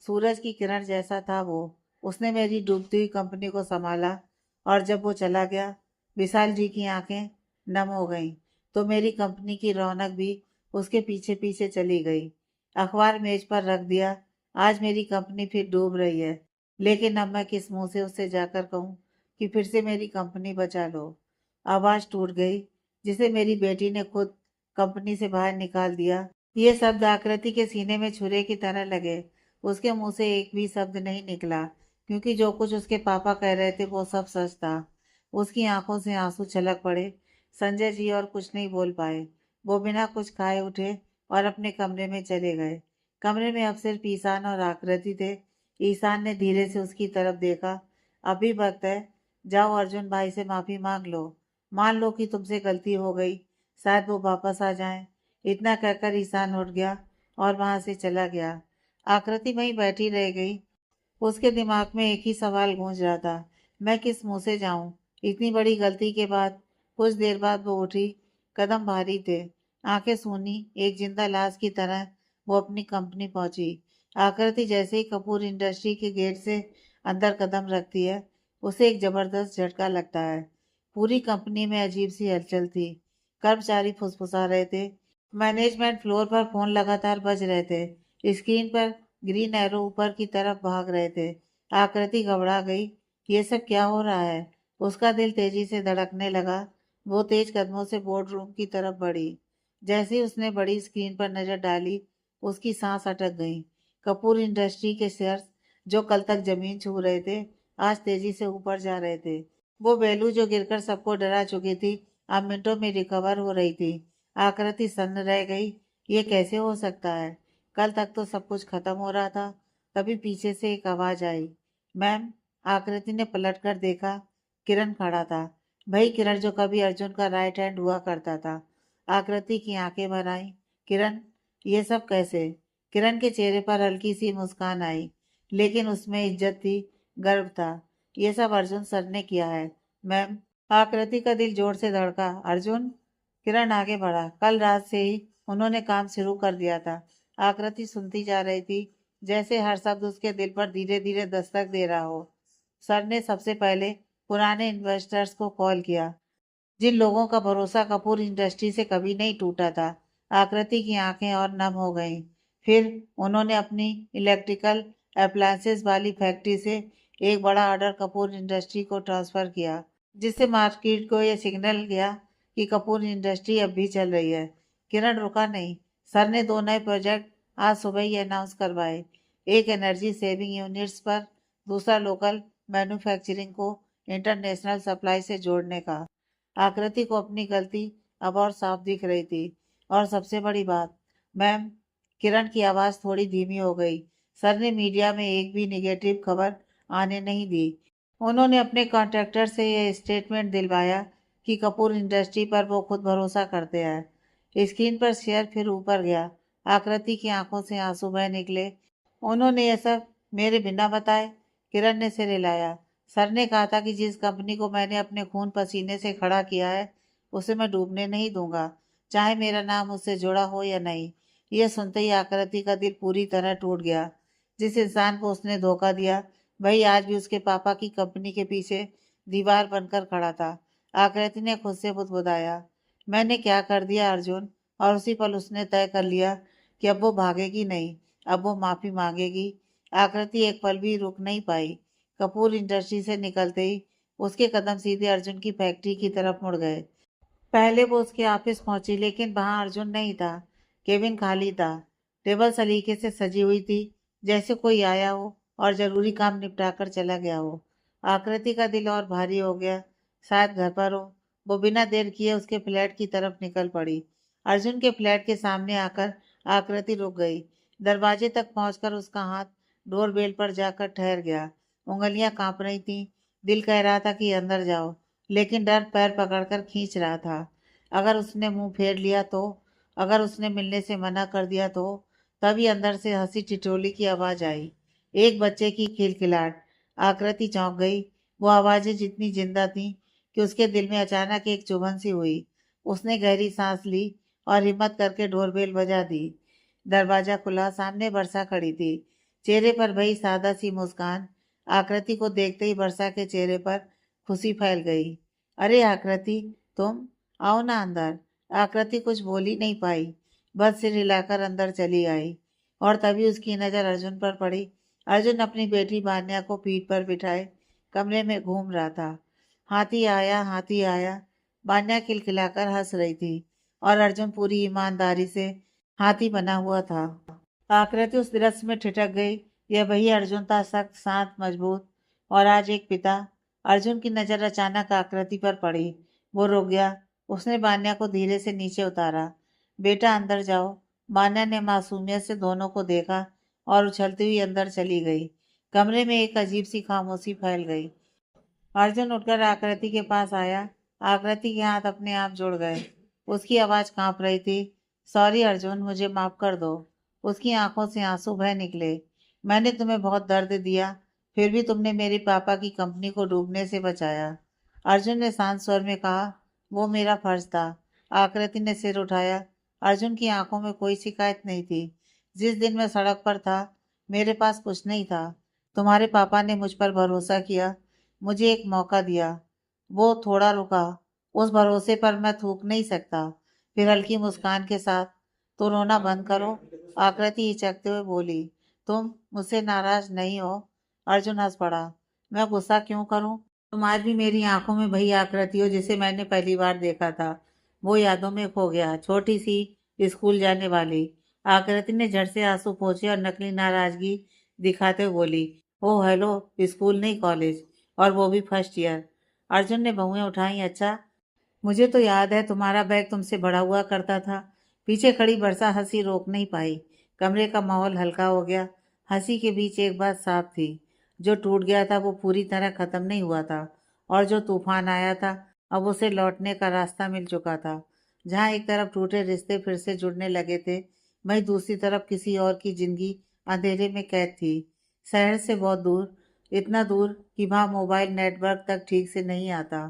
सूरज की किरण जैसा था वो। उसने मेरी डूबती हुई कंपनी को संभाला, और जब वो चला गया, विशाल जी की आंखें नम हो गईं। तो मेरी कंपनी की रौनक भी उसके पीछे पीछे चली गई। अखबार मेज पर रख दिया। आज मेरी कंपनी फिर डूब रही है, लेकिन अब मैं किस मुंह से उससे जाकर कहूँ कि फिर से मेरी कंपनी बचा लो। आवाज टूट गई, जिसे मेरी बेटी ने खुद कंपनी से बाहर निकाल दिया। ये शब्द आकृति के सीने में छुरे की तरह लगे। उसके मुंह से एक भी शब्द नहीं निकला, क्योंकि जो कुछ उसके पापा कह रहे थे वो सब सच था। उसकी आंखों से आंसू छलक पड़े। संजय जी और कुछ नहीं बोल पाए। वो बिना कुछ खाए उठे और अपने कमरे में चले गए। कमरे में अब सिर्फ ईशान और आकृति थे। ईशान ने धीरे से उसकी तरफ देखा। अभी वक्त है, जाओ अर्जुन भाई से माफी मांग लो। मान लो कि तुमसे गलती हो गई, शायद वो वापस आ जाएं। इतना कहकर ईशान उठ गया और वहां से चला गया। आकृति वहीं बैठी रह गई। उसके दिमाग में एक ही सवाल गूंज रहा था, मैं किस मुंह से जाऊं? इतनी बड़ी गलती के बाद। कुछ देर बाद वो उठी। कदम भारी थे, आंखें सूनी, एक जिंदा लाश की तरह वो अपनी कंपनी पहुंची। आकृति जैसे ही कपूर इंडस्ट्री के गेट से अंदर कदम रखती है, उसे एक जबरदस्त झटका लगता है। पूरी कंपनी में अजीब सी हलचल थी। कर्मचारी फुसफुसा रहे थे। मैनेजमेंट फ्लोर पर फोन लगातार बज रहे थे। स्क्रीन पर ग्रीन एरो ऊपर की तरफ भाग रहे थे। आकृति घबरा गई। ये सब क्या हो रहा है? उसका दिल तेजी से धड़कने लगा। वो तेज कदमों से बोर्ड रूम की तरफ बढ़ी। जैसे ही उसने बड़ी स्क्रीन पर नजर डाली, उसकी सांस अटक गई। कपूर इंडस्ट्री के शेयर्स, जो कल तक जमीन छू रहे थे, आज तेजी से ऊपर जा रहे थे। वो बेलू जो गिरकर सबको डरा चुकी थी, अब मिनटों में रिकवर हो रही थी। आकृति सन्न रह गई। ये कैसे हो सकता है? कल तक तो सब कुछ खत्म हो रहा था। तभी पीछे से एक आवाज आई, मैम। आकृति ने पलट कर देखा। किरण खड़ा था। वही किरण जो कभी अर्जुन का राइट हैंड हुआ करता था। आकृति की आंखें भर आईं। किरण, ये सब कैसे? किरण के चेहरे पर हल्की सी मुस्कान आई, लेकिन उसमें इज्जत थी, गर्व था। ये सब अर्जुन सर ने किया है, मैम। आकृति का दिल जोर से धड़का। अर्जुन? किरण आगे बढ़ा। कल रात से ही उन्होंने काम शुरू कर दिया था। आकृति सुनती जा रही थी, जैसे हर शब्द उसके दिल पर धीरे धीरे दस्तक दे रहा हो। सर ने सबसे पहले पुराने इन्वेस्टर्स को कॉल किया, जिन लोगों का भरोसा कपूर इंडस्ट्री से कभी नहीं टूटा था। आकृति की आंखें और नम हो गईं। फिर उन्होंने अपनी इलेक्ट्रिकल अप्लायंसेस वाली फैक्ट्री से एक बड़ा ऑर्डर कपूर इंडस्ट्री को ट्रांसफर किया, जिससे मार्केट को यह सिग्नल गया कि कपूर इंडस्ट्री अब भी चल रही है। किरण रुका नहीं। सर ने दो नए प्रोजेक्ट आज सुबह ही अनाउंस करवाए। एक एनर्जी सेविंग यूनिट्स पर, दूसरा लोकल मैन्युफैक्चरिंग को इंटरनेशनल सप्लाई से जोड़ने का। आकृति को अपनी गलती अब और साफ दिख रही थी। और सबसे बड़ी बात, मैम। किरण की आवाज थोड़ी धीमी हो गई। सर ने मीडिया में एक भी निगेटिव खबर आने नहीं दी। उन्होंने अपने कॉन्ट्रैक्टर से यह स्टेटमेंट दिलवाया कि कपूर इंडस्ट्री पर वो खुद भरोसा करते हैं। स्क्रीन पर शेयर फिर ऊपर गया। आकृति की आंखों से आंसू बह निकले। उन्होंने यह सब मेरे बिना बताए? किरण ने सिर हिलाया। सर ने कहा था कि जिस कंपनी को मैंने अपने खून पसीने से खड़ा किया है, उसे मैं डूबने नहीं दूंगा, चाहे मेरा नाम उससे जुड़ा हो या नहीं। यह सुनते ही आकृति का दिल पूरी तरह टूट गया। जिस इंसान को उसने धोखा दिया, वही आज भी उसके पापा की कंपनी के पीछे दीवार बनकर खड़ा था। आकृति ने खुद से बुदबुदाया, मैंने क्या कर दिया अर्जुन? और उसी पल उसने तय कर लिया कि अब वो भागेगी नहीं, अब वो माफी मांगेगी। आकृति एक पल भी रुक नहीं पाई। कपूर इंडस्ट्री से निकलते ही उसके कदम सीधे अर्जुन की फैक्ट्री की तरफ मुड़ गए। पहले वो उसके ऑफिस पहुंची, लेकिन वहां अर्जुन नहीं था। केबिन खाली था। टेबल सलीके से सजी हुई थी, जैसे कोई आया हो और जरूरी काम निपटा कर चला गया हो। आकृति का दिल और भारी हो गया। शायद घर पर हो। वो बिना देर किए उसके फ्लैट की तरफ निकल पड़ी। अर्जुन के फ्लैट के सामने आकर आकृति रुक गई। दरवाजे तक पहुंचकर उसका हाथ डोरबेल पर जाकर ठहर गया। उंगलियां कांप रही थीं। दिल कह रहा था कि अंदर जाओ, लेकिन डर पैर पकड़कर खींच रहा था। अगर उसने मुंह फेर लिया तो, अगर उसने मिलने से मना कर दिया तो। तभी अंदर से हंसी ठिठोली की आवाज आई, एक बच्चे की खिलखिलाहट। आकृति चौंक गई। वो आवाजें जितनी जिंदा थीं कि उसके दिल में अचानक एक चुभन सी हुई। उसने गहरी सांस ली और हिम्मत करके डोरबेल बजा दी। दरवाजा खुला। सामने वर्षा खड़ी थी, चेहरे पर वही सादा सी मुस्कान। आकृति को देखते ही वर्षा के चेहरे पर खुशी फैल गई। अरे आकृति, तुम आओ ना अंदर। आकृति कुछ बोल ही नहीं पाई, बस सिर हिलाकर अंदर चली आई। और तभी उसकी नजर अर्जुन पर पड़ी। अर्जुन अपनी बेटी बान्या को पीठ पर बिठाए कमरे में घूम रहा था। हाथी आया, हाथी आया। बान्या खिलखिलाकर हंस रही थी और अर्जुन पूरी ईमानदारी से हाथी बना हुआ था। आकृति उस दृश्य में ठिठक गई। यह वही अर्जुन था, सख्त, शांत, मजबूत, और आज एक पिता। अर्जुन की नजर अचानक आकृति पर पड़ी। वो रुक गया। उसने बान्या को धीरे से नीचे उतारा। बेटा अंदर जाओ। बान्या ने मासूमियत से दोनों को देखा और उछलती हुई अंदर चली गई। कमरे में एक अजीब सी खामोशी फैल गई। अर्जुन उठकर आकृति के पास आया। आकृति के हाथ अपने आप जुड़ गए। उसकी आवाज कांप रही थी। सॉरी अर्जुन, मुझे माफ कर दो। उसकी आंखों से आंसू बह निकले। मैंने तुम्हें बहुत दर्द दिया, फिर भी तुमने मेरे पापा की कंपनी को डूबने से बचाया। अर्जुन ने शांत स्वर में कहा, वो मेरा फर्ज था। आकृति ने सिर उठाया। अर्जुन की आंखों में कोई शिकायत नहीं थी। जिस दिन मैं सड़क पर था, मेरे पास कुछ नहीं था। तुम्हारे पापा ने मुझ पर भरोसा किया, मुझे एक मौका दिया। वो थोड़ा रुका। उस भरोसे पर मैं थूक नहीं सकता। फिर हल्की मुस्कान के साथ, तो रोना बंद करो। आकृति हिचकते हुए बोली, तुम मुझसे नाराज नहीं हो? अर्जुन हंस पड़ा। मैं गुस्सा क्यों करूं? तुम आज भी मेरी आंखों में वही आकृति हो जिसे मैंने पहली बार देखा था। वो यादों में खो गया, छोटी सी, स्कूल जाने वाली। आकृति ने झट से आंसू पोंछे और नकली नाराजगी दिखाते हुए बोली, ओह हेलो, स्कूल नहीं कॉलेज, और वो भी फर्स्ट ईयर। अर्जुन ने भौहें उठाई। अच्छा, मुझे तो याद है तुम्हारा बैग तुमसे बड़ा हुआ करता था। पीछे खड़ी वर्षा हंसी रोक नहीं पाई। कमरे का माहौल हल्का हो गया। हंसी के बीच एक बात साफ थी, जो टूट गया था वो पूरी तरह खत्म नहीं हुआ था, और जो तूफान आया था अब उसे लौटने का रास्ता मिल चुका था। जहाँ एक तरफ टूटे रिश्ते फिर से जुड़ने लगे थे, वहीं दूसरी तरफ किसी और की जिंदगी अंधेरे में कैद थी। शहर से बहुत दूर, इतना दूर कि वहाँ मोबाइल नेटवर्क तक ठीक से नहीं आता।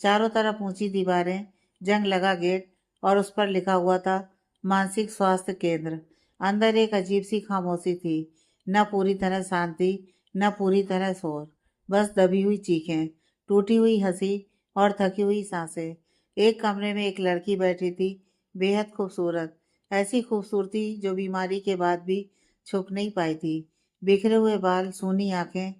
चारों तरफ ऊंची दीवारें, जंग लगा गेट, और उस पर लिखा हुआ था, मानसिक स्वास्थ्य केंद्र। अंदर एक अजीब सी खामोशी थी। न पूरी तरह शांति, न पूरी तरह शोर। बस दबी हुई चीखें, टूटी हुई हंसी, और थकी हुई सांसें। एक कमरे में एक लड़की बैठी थी, बेहद खूबसूरत। ऐसी खूबसूरती जो बीमारी के बाद भी छुप नहीं पाई थी। बिखरे हुए बाल, सूनी आंखें,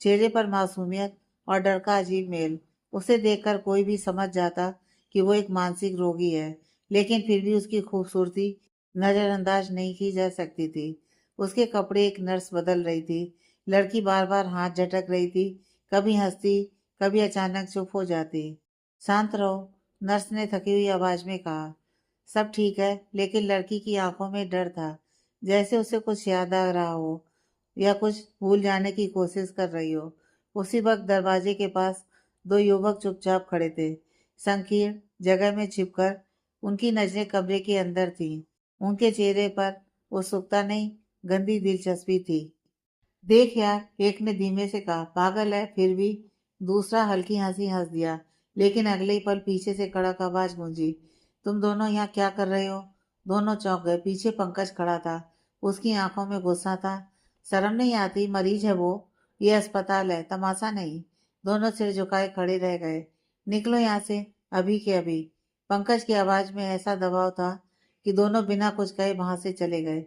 चेहरे पर मासूमियत और डर का अजीब मेल। उसे देखकर कोई भी समझ जाता कि वो एक मानसिक रोगी है, लेकिन फिर भी उसकी खूबसूरती नजरअंदाज नहीं की जा सकती थी। उसके कपड़े एक नर्स बदल रही थी। लड़की बार बार हाथ झटक रही थी, कभी हंसती, कभी अचानक चुप हो जाती। शांत रहो, नर्स ने थकी हुई आवाज में कहा। सब ठीक है, लेकिन लड़की की आंखों में डर था, जैसे उसे कुछ याद आ रहा हो या कुछ भूल जाने की कोशिश कर रही हो। उसी वक्त दरवाजे के पास दो युवक चुपचाप खड़े थे, संकीर्ण जगह में छिपकर। उनकी नजरें कमरे के अंदर थीं। उनके चेहरे पर उत्सुकता नहीं, गंदी दिलचस्पी थी। देख यार, एक ने धीमे से कहा, पागल है फिर भी। दूसरा हल्की हंसी हंस दिया, लेकिन अगले ही पल पीछे से कड़क आवाज गूंजी, तुम दोनों यहाँ क्या कर रहे हो? दोनों चौंक गए। पीछे पंकज खड़ा था। उसकी आंखों में गुस्सा था। शर्म नहीं आती? मरीज है वो, ये अस्पताल है, तमाशा नहीं। दोनों सिर झुकाए खड़े रह गए। निकलो यहाँ से, अभी के अभी। पंकज की आवाज में ऐसा दबाव था कि दोनों बिना कुछ कहे वहां से चले गए।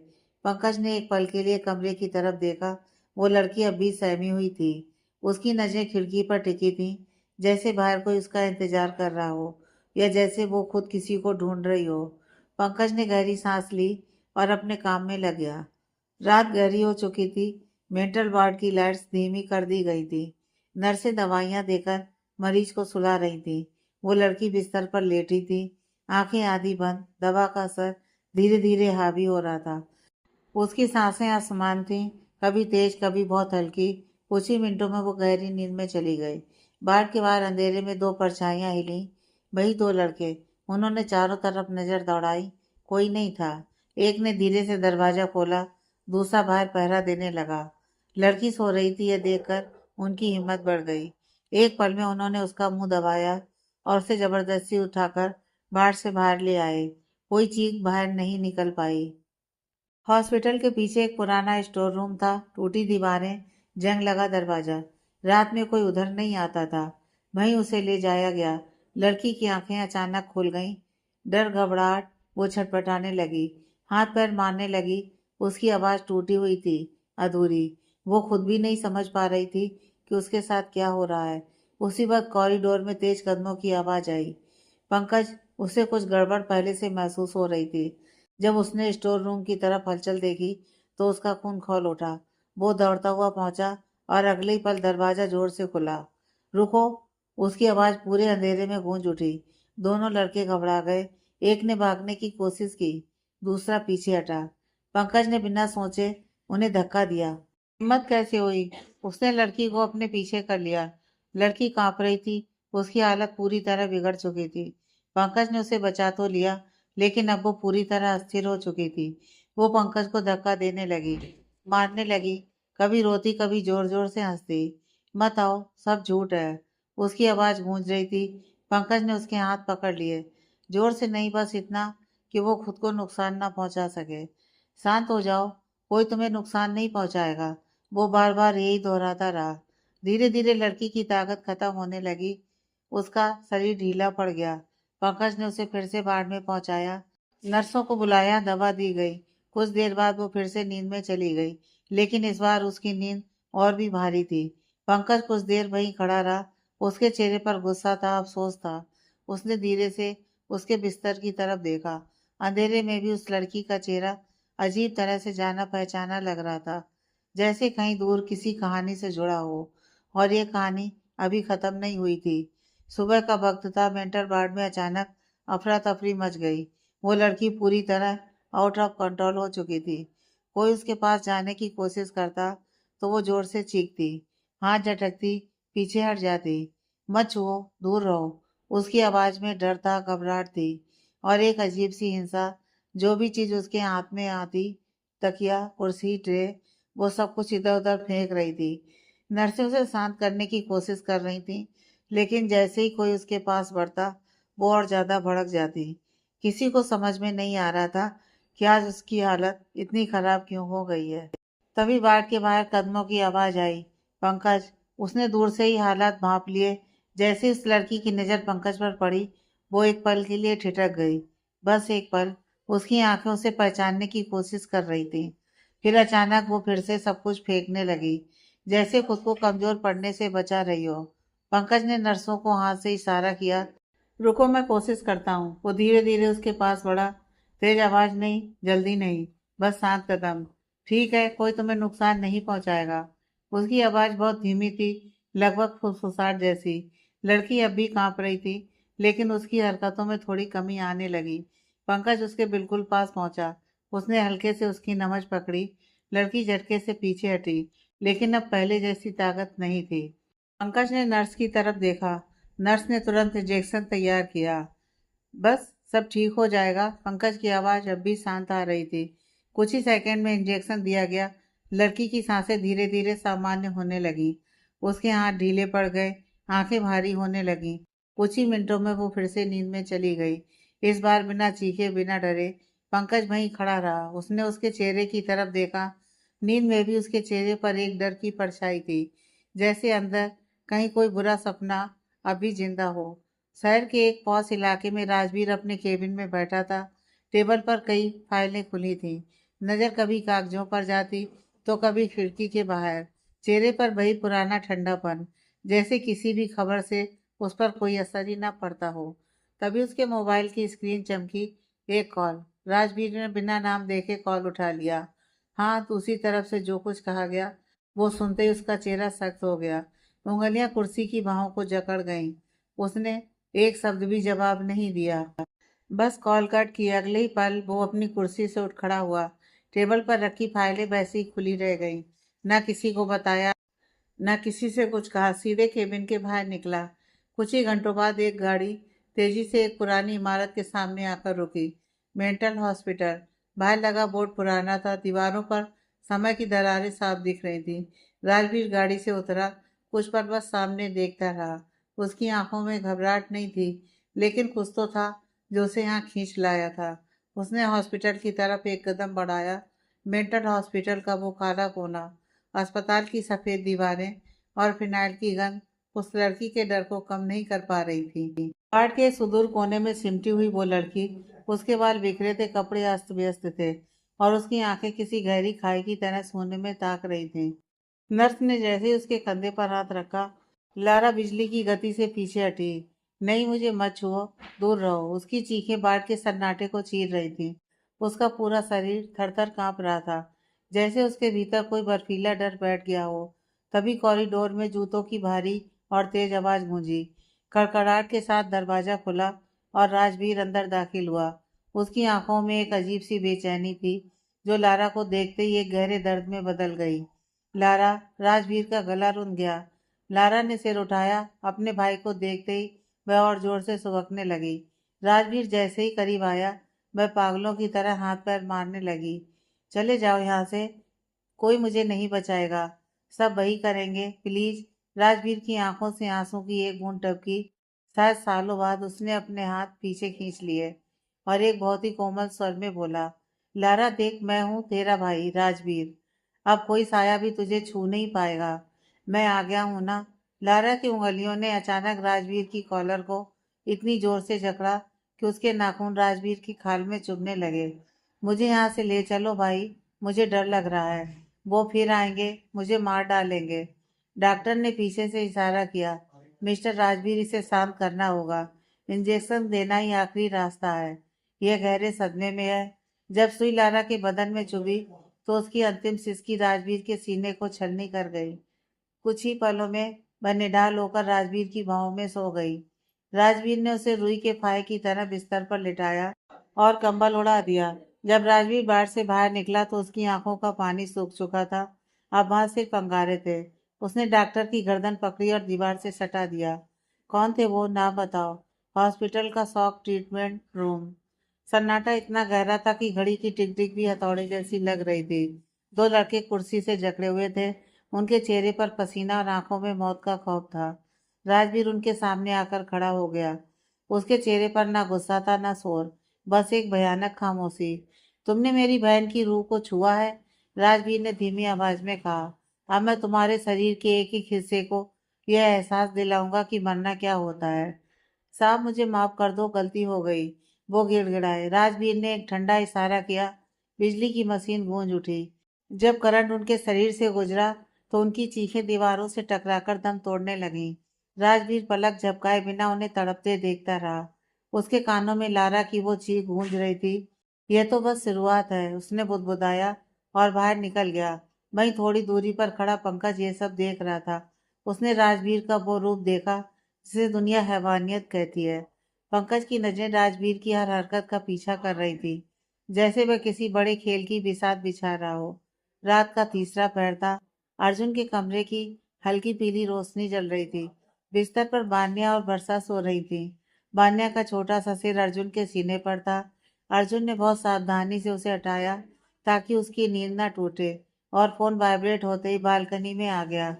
पंकज ने एक पल के लिए कमरे की तरफ देखा। वो लड़की अब भी सहमी हुई थी। उसकी नजरें खिड़की पर टिकी थीं, जैसे बाहर कोई उसका इंतजार कर रहा हो, या जैसे वो खुद किसी को ढूंढ रही हो। पंकज ने गहरी सांस ली और अपने काम में लग गया। रात गहरी हो चुकी थी। मेंटल वार्ड की लाइट्स धीमी कर दी गई थी। नर्सें दवाइयां देकर मरीज को सुला रही थी। वो लड़की बिस्तर पर लेटी थी, आंखें आधी बंद। दवा का असर धीरे धीरे हावी हो रहा था। उसकी सांसें आसमान थीं, कभी तेज कभी बहुत हल्की। कुछ ही मिनटों में वो गहरी नींद में चली गई। बाट के बाहर अंधेरे में दो परछाइयां हिली। वही दो लड़के। उन्होंने चारों तरफ नजर दौड़ाई, कोई नहीं था। एक ने धीरे से दरवाजा खोला, दूसरा बाहर पहरा देने लगा। लड़की सो रही थी, यह देखकर उनकी हिम्मत बढ़ गई। एक पल में उन्होंने उसका मुंह दबाया और उसे जबरदस्ती उठाकर बाट से बाहर ले आए। कोई चीख बाहर नहीं निकल पाई। हॉस्पिटल के पीछे एक पुराना स्टोर रूम था, टूटी दीवारें, जंग लगा दरवाजा। रात में कोई उधर नहीं आता था। वहीं उसे ले जाया गया। लड़की की आंखें अचानक खुल गईं। डर घबराहट, वो छटपटाने लगी, हाथ पैर मारने लगी। उसकी आवाज टूटी हुई थी, अधूरी। वो खुद भी नहीं समझ पा रही थी कि उसके साथ क्या हो रहा है। उसी वक्त कॉरिडोर में तेज कदमों की आवाज आई। पंकज, उसे कुछ गड़बड़ पहले से महसूस हो रही थी। जब उसने स्टोर रूम की तरफ हलचल देखी तो उसका खून खौल उठा। वो दौड़ता हुआ पहुंचा और अगले ही पल दरवाजा जोर से खुला। रुको! उसकी आवाज पूरे अंधेरे में गूंज उठी। दोनों लड़के घबरा गए। एक ने भागने की कोशिश की, दूसरा पीछे हटा। पंकज ने बिना सोचे उन्हें धक्का दिया। हिम्मत कैसे हुई? उसने लड़की को अपने पीछे कर लिया। लड़की कांप रही थी, उसकी हालत पूरी तरह बिगड़ चुकी थी। पंकज ने उसे बचा तो लिया, लेकिन अब वो पूरी तरह अस्थिर हो चुकी थी। वो पंकज को धक्का देने लगी, मारने लगी, कभी रोती कभी जोर जोर से हंसती। मत आओ, सब झूठ है, उसकी आवाज गूंज रही थी। पंकज ने उसके हाथ पकड़ लिए, जोर से नहीं, बस इतना कि वो खुद को नुकसान ना पहुंचा सके। शांत हो जाओ, कोई तुम्हें नुकसान नहीं पहुंचाएगा। वो बार बार यही दोहराता रहा। धीरे धीरे लड़की की ताकत खत्म होने लगी, उसका शरीर ढीला पड़ गया। पंकज ने उसे फिर से बाढ़ में पहुंचाया, नर्सों को बुलाया, दवा दी गई। कुछ देर बाद वो फिर से नींद में चली गई, लेकिन इस बार उसकी नींद और भी भारी थी। पंकज कुछ देर वहीं खड़ा रहा। उसके चेहरे पर गुस्सा था, अफसोस था। उसने धीरे से उसके बिस्तर की तरफ देखा। अंधेरे में भी उस लड़की का चेहरा अजीब तरह से जाना पहचाना लग रहा था, जैसे कहीं दूर किसी कहानी से जुड़ा हो। और ये कहानी अभी खत्म नहीं हुई थी। सुबह का वक्त था। मेंटल वार्ड में अचानक अफरा तफरी मच गई। वो लड़की पूरी तरह आउट ऑफ कंट्रोल हो चुकी थी। कोई उसके पास जाने की कोशिश करता तो वो जोर से चीखती, हाथ झटकती, पीछे हट जाती। मत छुओ, दूर रहो। उसकी आवाज में डर था, घबराहट थी और एक अजीब सी हिंसा। जो भी चीज उसके हाथ में आती, तकिया, कुर्सी, ट्रे, वो सब कुछ इधर उधर फेंक रही थी। नर्सें उसे शांत करने की कोशिश कर रही थी, लेकिन जैसे ही कोई उसके पास बढ़ता वो और ज्यादा भड़क जाती। किसी को समझ में नहीं आ रहा था कि आज उसकी हालत इतनी खराब क्यों हो गई है। तभी बाड़ के बाहर कदमों की आवाज आई। पंकज! उसने दूर से ही हालात भांप लिए। जैसे इस लड़की की नजर पंकज पर पड़ी, वो एक पल के लिए ठिठक गई। बस एक पल। उसकी आंखें उसे पहचानने की कोशिश कर रही थी। फिर अचानक वो फिर से सब कुछ फेंकने लगी, जैसे खुद को कमजोर पड़ने से बचा रही हो। पंकज ने नर्सों को हाथ से इशारा किया, रुको, मैं कोशिश करता हूँ। वो धीरे धीरे उसके पास बढ़ा। तेज आवाज नहीं, जल्दी नहीं, बस शांत कदम। ठीक है, कोई तुम्हें नुकसान नहीं पहुंचाएगा। उसकी आवाज बहुत धीमी थी, लगभग फुसफुसाहट जैसी। लड़की अब भी कांप रही थी, लेकिन उसकी हरकतों में थोड़ी कमी आने लगी। पंकज उसके बिल्कुल पास पहुंचा। उसने हल्के से उसकी नमज पकड़ी। लड़की झटके से पीछे हटी, लेकिन अब पहले जैसी ताकत नहीं थी। पंकज ने नर्स की तरफ देखा। नर्स ने तुरंत इंजेक्शन तैयार किया। बस, सब ठीक हो जाएगा। पंकज की आवाज अब भी शांत आ रही थी। कुछ ही सेकंड में इंजेक्शन दिया गया। लड़की की सांसें धीरे धीरे सामान्य होने लगी। उसके हाथ ढीले पड़ गए, आंखें भारी होने लगी। कुछ ही मिनटों में वो फिर से नींद में चली गई। इस बार बिना चीखे, बिना डरे। पंकज वहीं खड़ा रहा। उसने उसके चेहरे की तरफ देखा। नींद में भी उसके चेहरे पर एक डर की परछाई थी, जैसे अंदर कहीं कोई बुरा सपना अभी जिंदा हो। शहर के एक पॉश इलाके में राजवीर अपने केबिन में बैठा था। टेबल पर कई फाइलें खुली थीं। नजर कभी कागजों पर जाती तो कभी खिड़की के बाहर। चेहरे पर वही पुराना ठंडापन, जैसे किसी भी खबर से उस पर कोई असर ही ना पड़ता हो। तभी उसके मोबाइल की स्क्रीन चमकी। एक कॉल। राजवीर ने बिना नाम देखे कॉल उठा लिया। हाँ, दूसरी तरफ से जो कुछ कहा गया वो सुनते ही उसका चेहरा सख्त हो गया। उंगलियां कुर्सी की बाहों को जकड़ गईं। उसने एक शब्द भी जवाब नहीं दिया। बस कॉल कट किए अगले ही पल वो अपनी कुर्सी से उठ खड़ा हुआ। टेबल पर रखी फाइलें वैसी ही खुली रह गईं। न किसी को बताया, न किसी से कुछ कहा, सीधे केबिन के बाहर निकला। कुछ ही घंटों बाद एक गाड़ी तेजी से एक पुरानी इमारत के सामने आकर रुकी। Mental hospital. बाहर लगा बोर्ड पुराना था, दीवारों पर समय की दरारें साफ दिख रही थी। राजवीर गाड़ी से उतरा, कुछ पर बस सामने देखता रहा। उसकी आंखों में घबराहट नहीं थी, लेकिन कुछ तो था जो उसे यहाँ खींच लाया था। उसने हॉस्पिटल की तरफ एक कदम बढ़ाया। मेंटल हॉस्पिटल का वो काला कोना, अस्पताल की सफेद दीवारें और फिनाइल की गंध उस लड़की के डर को कम नहीं कर पा रही थी। वार्ड के सुदूर कोने में सिमटी हुई वो लड़की, उसके बाल बिखरे थे, कपड़े अस्त व्यस्त थे और उसकी आंखें किसी गहरी खाई की तरह सोने में ताक रही थीं। नर्स ने जैसे ही उसके कंधे पर हाथ रखा, लारा बिजली की गति से पीछे हटी। नहीं, मुझे मत छुओ, दूर रहो। उसकी चीखें बाढ़ के सन्नाटे को चीर रही थीं। उसका पूरा शरीर थर-थर कांप रहा था, जैसे उसके भीतर कोई बर्फीला डर बैठ गया हो। तभी कॉरिडोर में जूतों की भारी और तेज आवाज गूंजी। कड़कड़ाहट के साथ दरवाजा खुला और राजवीर अंदर दाखिल हुआ। उसकी आंखों में एक अजीब सी बेचैनी थी, जो लारा को देखते ही एक गहरे दर्द में बदल गई। लारा, राजवीर का गला रुंध गया। लारा ने सिर उठाया। अपने भाई को देखते ही वह और जोर से सुबकने लगी। राजवीर जैसे ही करीब आया, वह पागलों की तरह हाथ पैर मारने लगी। चले जाओ यहाँ से, कोई मुझे नहीं बचाएगा, सब वही करेंगे, प्लीज। राजवीर की आंखों से आंसू की एक बूंद टपकी। शायद सालों बाद उसने अपने हाथ पीछे खींच लिए और एक बहुत ही कोमल स्वर में बोला, लारा देख, मैं हूँ तेरा भाई राजवीर। अब कोई साया भी तुझे छू नहीं पाएगा। मैं आ गया हूं ना। लारा की उंगलियों ने अचानक राजवीर की कॉलर को इतनी जोर से जकड़ा कि उसके नाखून राजवीर की खाल में चुभने लगे। मुझे यहाँ से ले चलो भाई, मुझे डर लग रहा है। वो फिर आएंगे, मुझे मार डालेंगे। डॉक्टर ने पीछे से इशारा किया। मिस्टर राजवीर, इसे शांत करना होगा। इंजेक्शन देना ही आखिरी रास्ता है। यह गहरे सदमे में है। जब सुई लारा के बदन में चुभी तो उसकी अंतिम सिसकी राजवीर के सीने को छलनी कर गई। कुछ ही पलों में वह निढाल होकर राजवीर की बाहों में सो गई। राजवीर ने उसे रुई के फाहे की तरह बिस्तर पर लिटाया और कंबल उड़ा दिया। जब राजवीर बाहर से बाहर निकला तो उसकी आंखों का पानी सूख चुका था। अब वहां सिर्फ अंगारे थे। उसने डॉक्टर की गर्दन पकड़ी और दीवार से सटा दिया। कौन थे वो, नाम बताओ। हॉस्पिटल का शॉक ट्रीटमेंट रूम। सन्नाटा इतना गहरा था कि घड़ी की टिक टिक भी हथौड़े जैसी लग रही थी। दो लड़के कुर्सी से जकड़े हुए थे। उनके चेहरे पर पसीना और आंखों में मौत का खौफ था। राजवीर उनके सामने आकर खड़ा हो गया। उसके चेहरे पर ना गुस्सा था, ना शोर, बस एक भयानक खामोशी। तुमने मेरी बहन की रूह को छुआ है, राजवीर ने धीमी आवाज में कहा। अब मैं तुम्हारे शरीर के एक एक हिस्से को यह एहसास दिलाऊंगा कि मरना क्या होता है। साहब, मुझे माफ कर दो, गलती हो गई, वो गिड़गिड़ाए। राजवीर ने एक ठंडा इशारा किया। बिजली की मशीन गूंज उठी। जब करंट उनके शरीर से गुजरा तो उनकी चीखें दीवारों से टकराकर दम तोड़ने लगीं। राजवीर पलक झपकाए बिना उन्हें तड़पते देखता रहा। उसके कानों में लारा की वो चीख गूंज रही थी। यह तो बस शुरुआत है, उसने बुदबुदाया और बाहर निकल गया। वहीं थोड़ी दूरी पर खड़ा पंकज ये सब देख रहा था। उसने राजवीर का वो रूप देखा जिसे दुनिया हैवानियत कहती है। पंकज की नजरें राजवीर की हर हरकत का पीछा कर रही थी, जैसे वह किसी बड़े खेल की बिसात बिछा रहा हो। रात का तीसरा पहर था। अर्जुन के कमरे की हल्की पीली रोशनी जल रही थी। बिस्तर पर बान्या और वर्षा सो रही थी। बान्या का छोटा सा सिर अर्जुन के सीने पर था। अर्जुन ने बहुत सावधानी से उसे हटाया ताकि उसकी नींद न टूटे और फोन वाइब्रेट होते ही बालकनी में आ गया।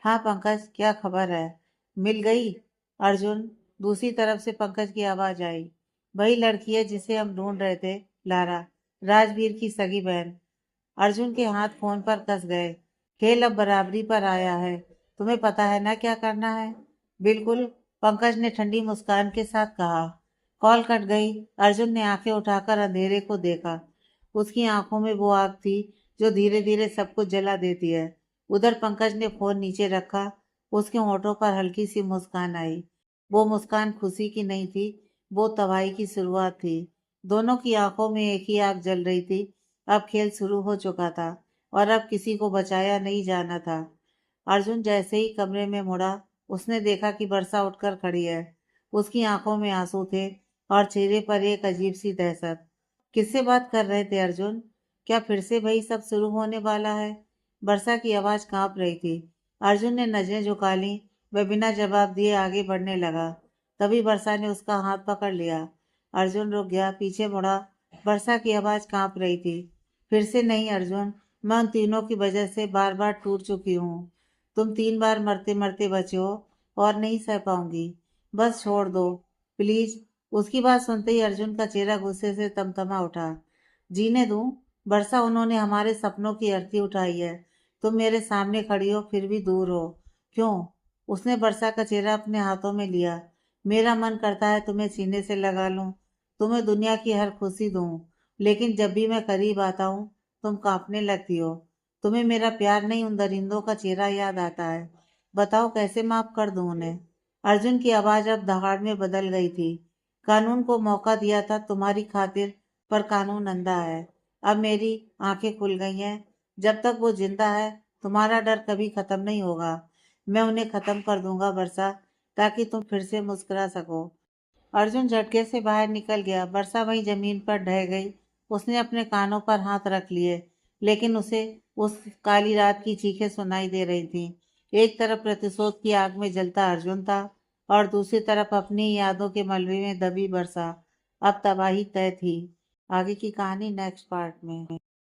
हाँ पंकज, क्या खबर है? मिल गई? अर्जुन, दूसरी तरफ से पंकज की आवाज आई। वही लड़की है जिसे हम ढूंढ रहे थे, लारा, राजवीर की सगी बहन। अर्जुन के हाथ फोन पर कस गए। खेल अब बराबरी पर आया है। तुम्हें पता है ना क्या करना है? बिल्कुल, पंकज ने ठंडी मुस्कान के साथ कहा। कॉल कट गई। अर्जुन ने आंखें उठाकर अंधेरे को देखा। उसकी आंखों में वो आग थी जो धीरे धीरे सब कुछ जला देती है। उधर पंकज ने फोन नीचे रखा। उसके होठों पर हल्की सी मुस्कान आई। वो मुस्कान खुशी की नहीं थी, वो तबाही की शुरुआत थी। दोनों की आंखों में एक ही आग जल रही थी। अब खेल शुरू हो चुका था और अब किसी को बचाया नहीं जाना था। अर्जुन जैसे ही कमरे में मुड़ा, उसने देखा कि वर्षा उठकर खड़ी है। उसकी आंखों में आंसू थे और चेहरे पर एक अजीब सी दहशत। किससे बात कर रहे थे अर्जुन? क्या फिर से वही सब शुरू होने वाला है? वर्षा की आवाज कांप रही थी। अर्जुन ने नजरें झुका ली। वह बिना जवाब दिए आगे बढ़ने लगा। तभी वर्षा ने उसका हाथ पकड़ लिया। अर्जुन रुक गया, पीछे मुड़ा। वर्षा की आवाज कांप रही थी। फिर से नहीं अर्जुन, मैं उन तीनों की वजह से बार बार टूट चुकी हूँ। तुम 3 बार मरते मरते बचे हो और नहीं सह पाऊंगी। बस छोड़ दो प्लीज। उसकी बात सुनते ही अर्जुन का चेहरा गुस्से से तमतमा उठा। जीने दूं? वर्षा, उन्होंने हमारे सपनों की अर्थी उठाई है। तुम मेरे सामने खड़ी हो फिर भी दूर हो। क्यों? उसने वर्षा का चेहरा अपने हाथों में लिया। मेरा मन करता है तुम्हें सीने से लगा लूं, तुम्हें दुनिया की हर खुशी दूं, लेकिन जब भी मैं करीब आता हूँ तुम कांपने लगती हो। तुम्हें मेरा प्यार नहीं, उन दरिंदों का चेहरा याद आता है। बताओ कैसे माफ कर दूं उन्हें? अर्जुन की आवाज अब दहाड़ में बदल गई थी। कानून को मौका दिया था तुम्हारी खातिर, पर कानून अंधा है। अब मेरी आंखें खुल गई हैं। जब तक वो जिंदा है तुम्हारा डर कभी खत्म नहीं होगा। मैं उन्हें खत्म कर दूंगा वर्षा, ताकि तुम फिर से मुस्कुरा सको। अर्जुन झटके से बाहर निकल गया। वर्षा वहीं जमीन पर ढह गई। उसने अपने कानों पर हाथ रख लिए, लेकिन उसे उस काली रात की चीखें सुनाई दे रही थीं। एक तरफ प्रतिशोध की आग में जलता अर्जुन था और दूसरी तरफ अपनी ही यादों के मलबे में दबी वर्षा। अब तबाही तय थी। आगे की कहानी नेक्स्ट पार्ट में।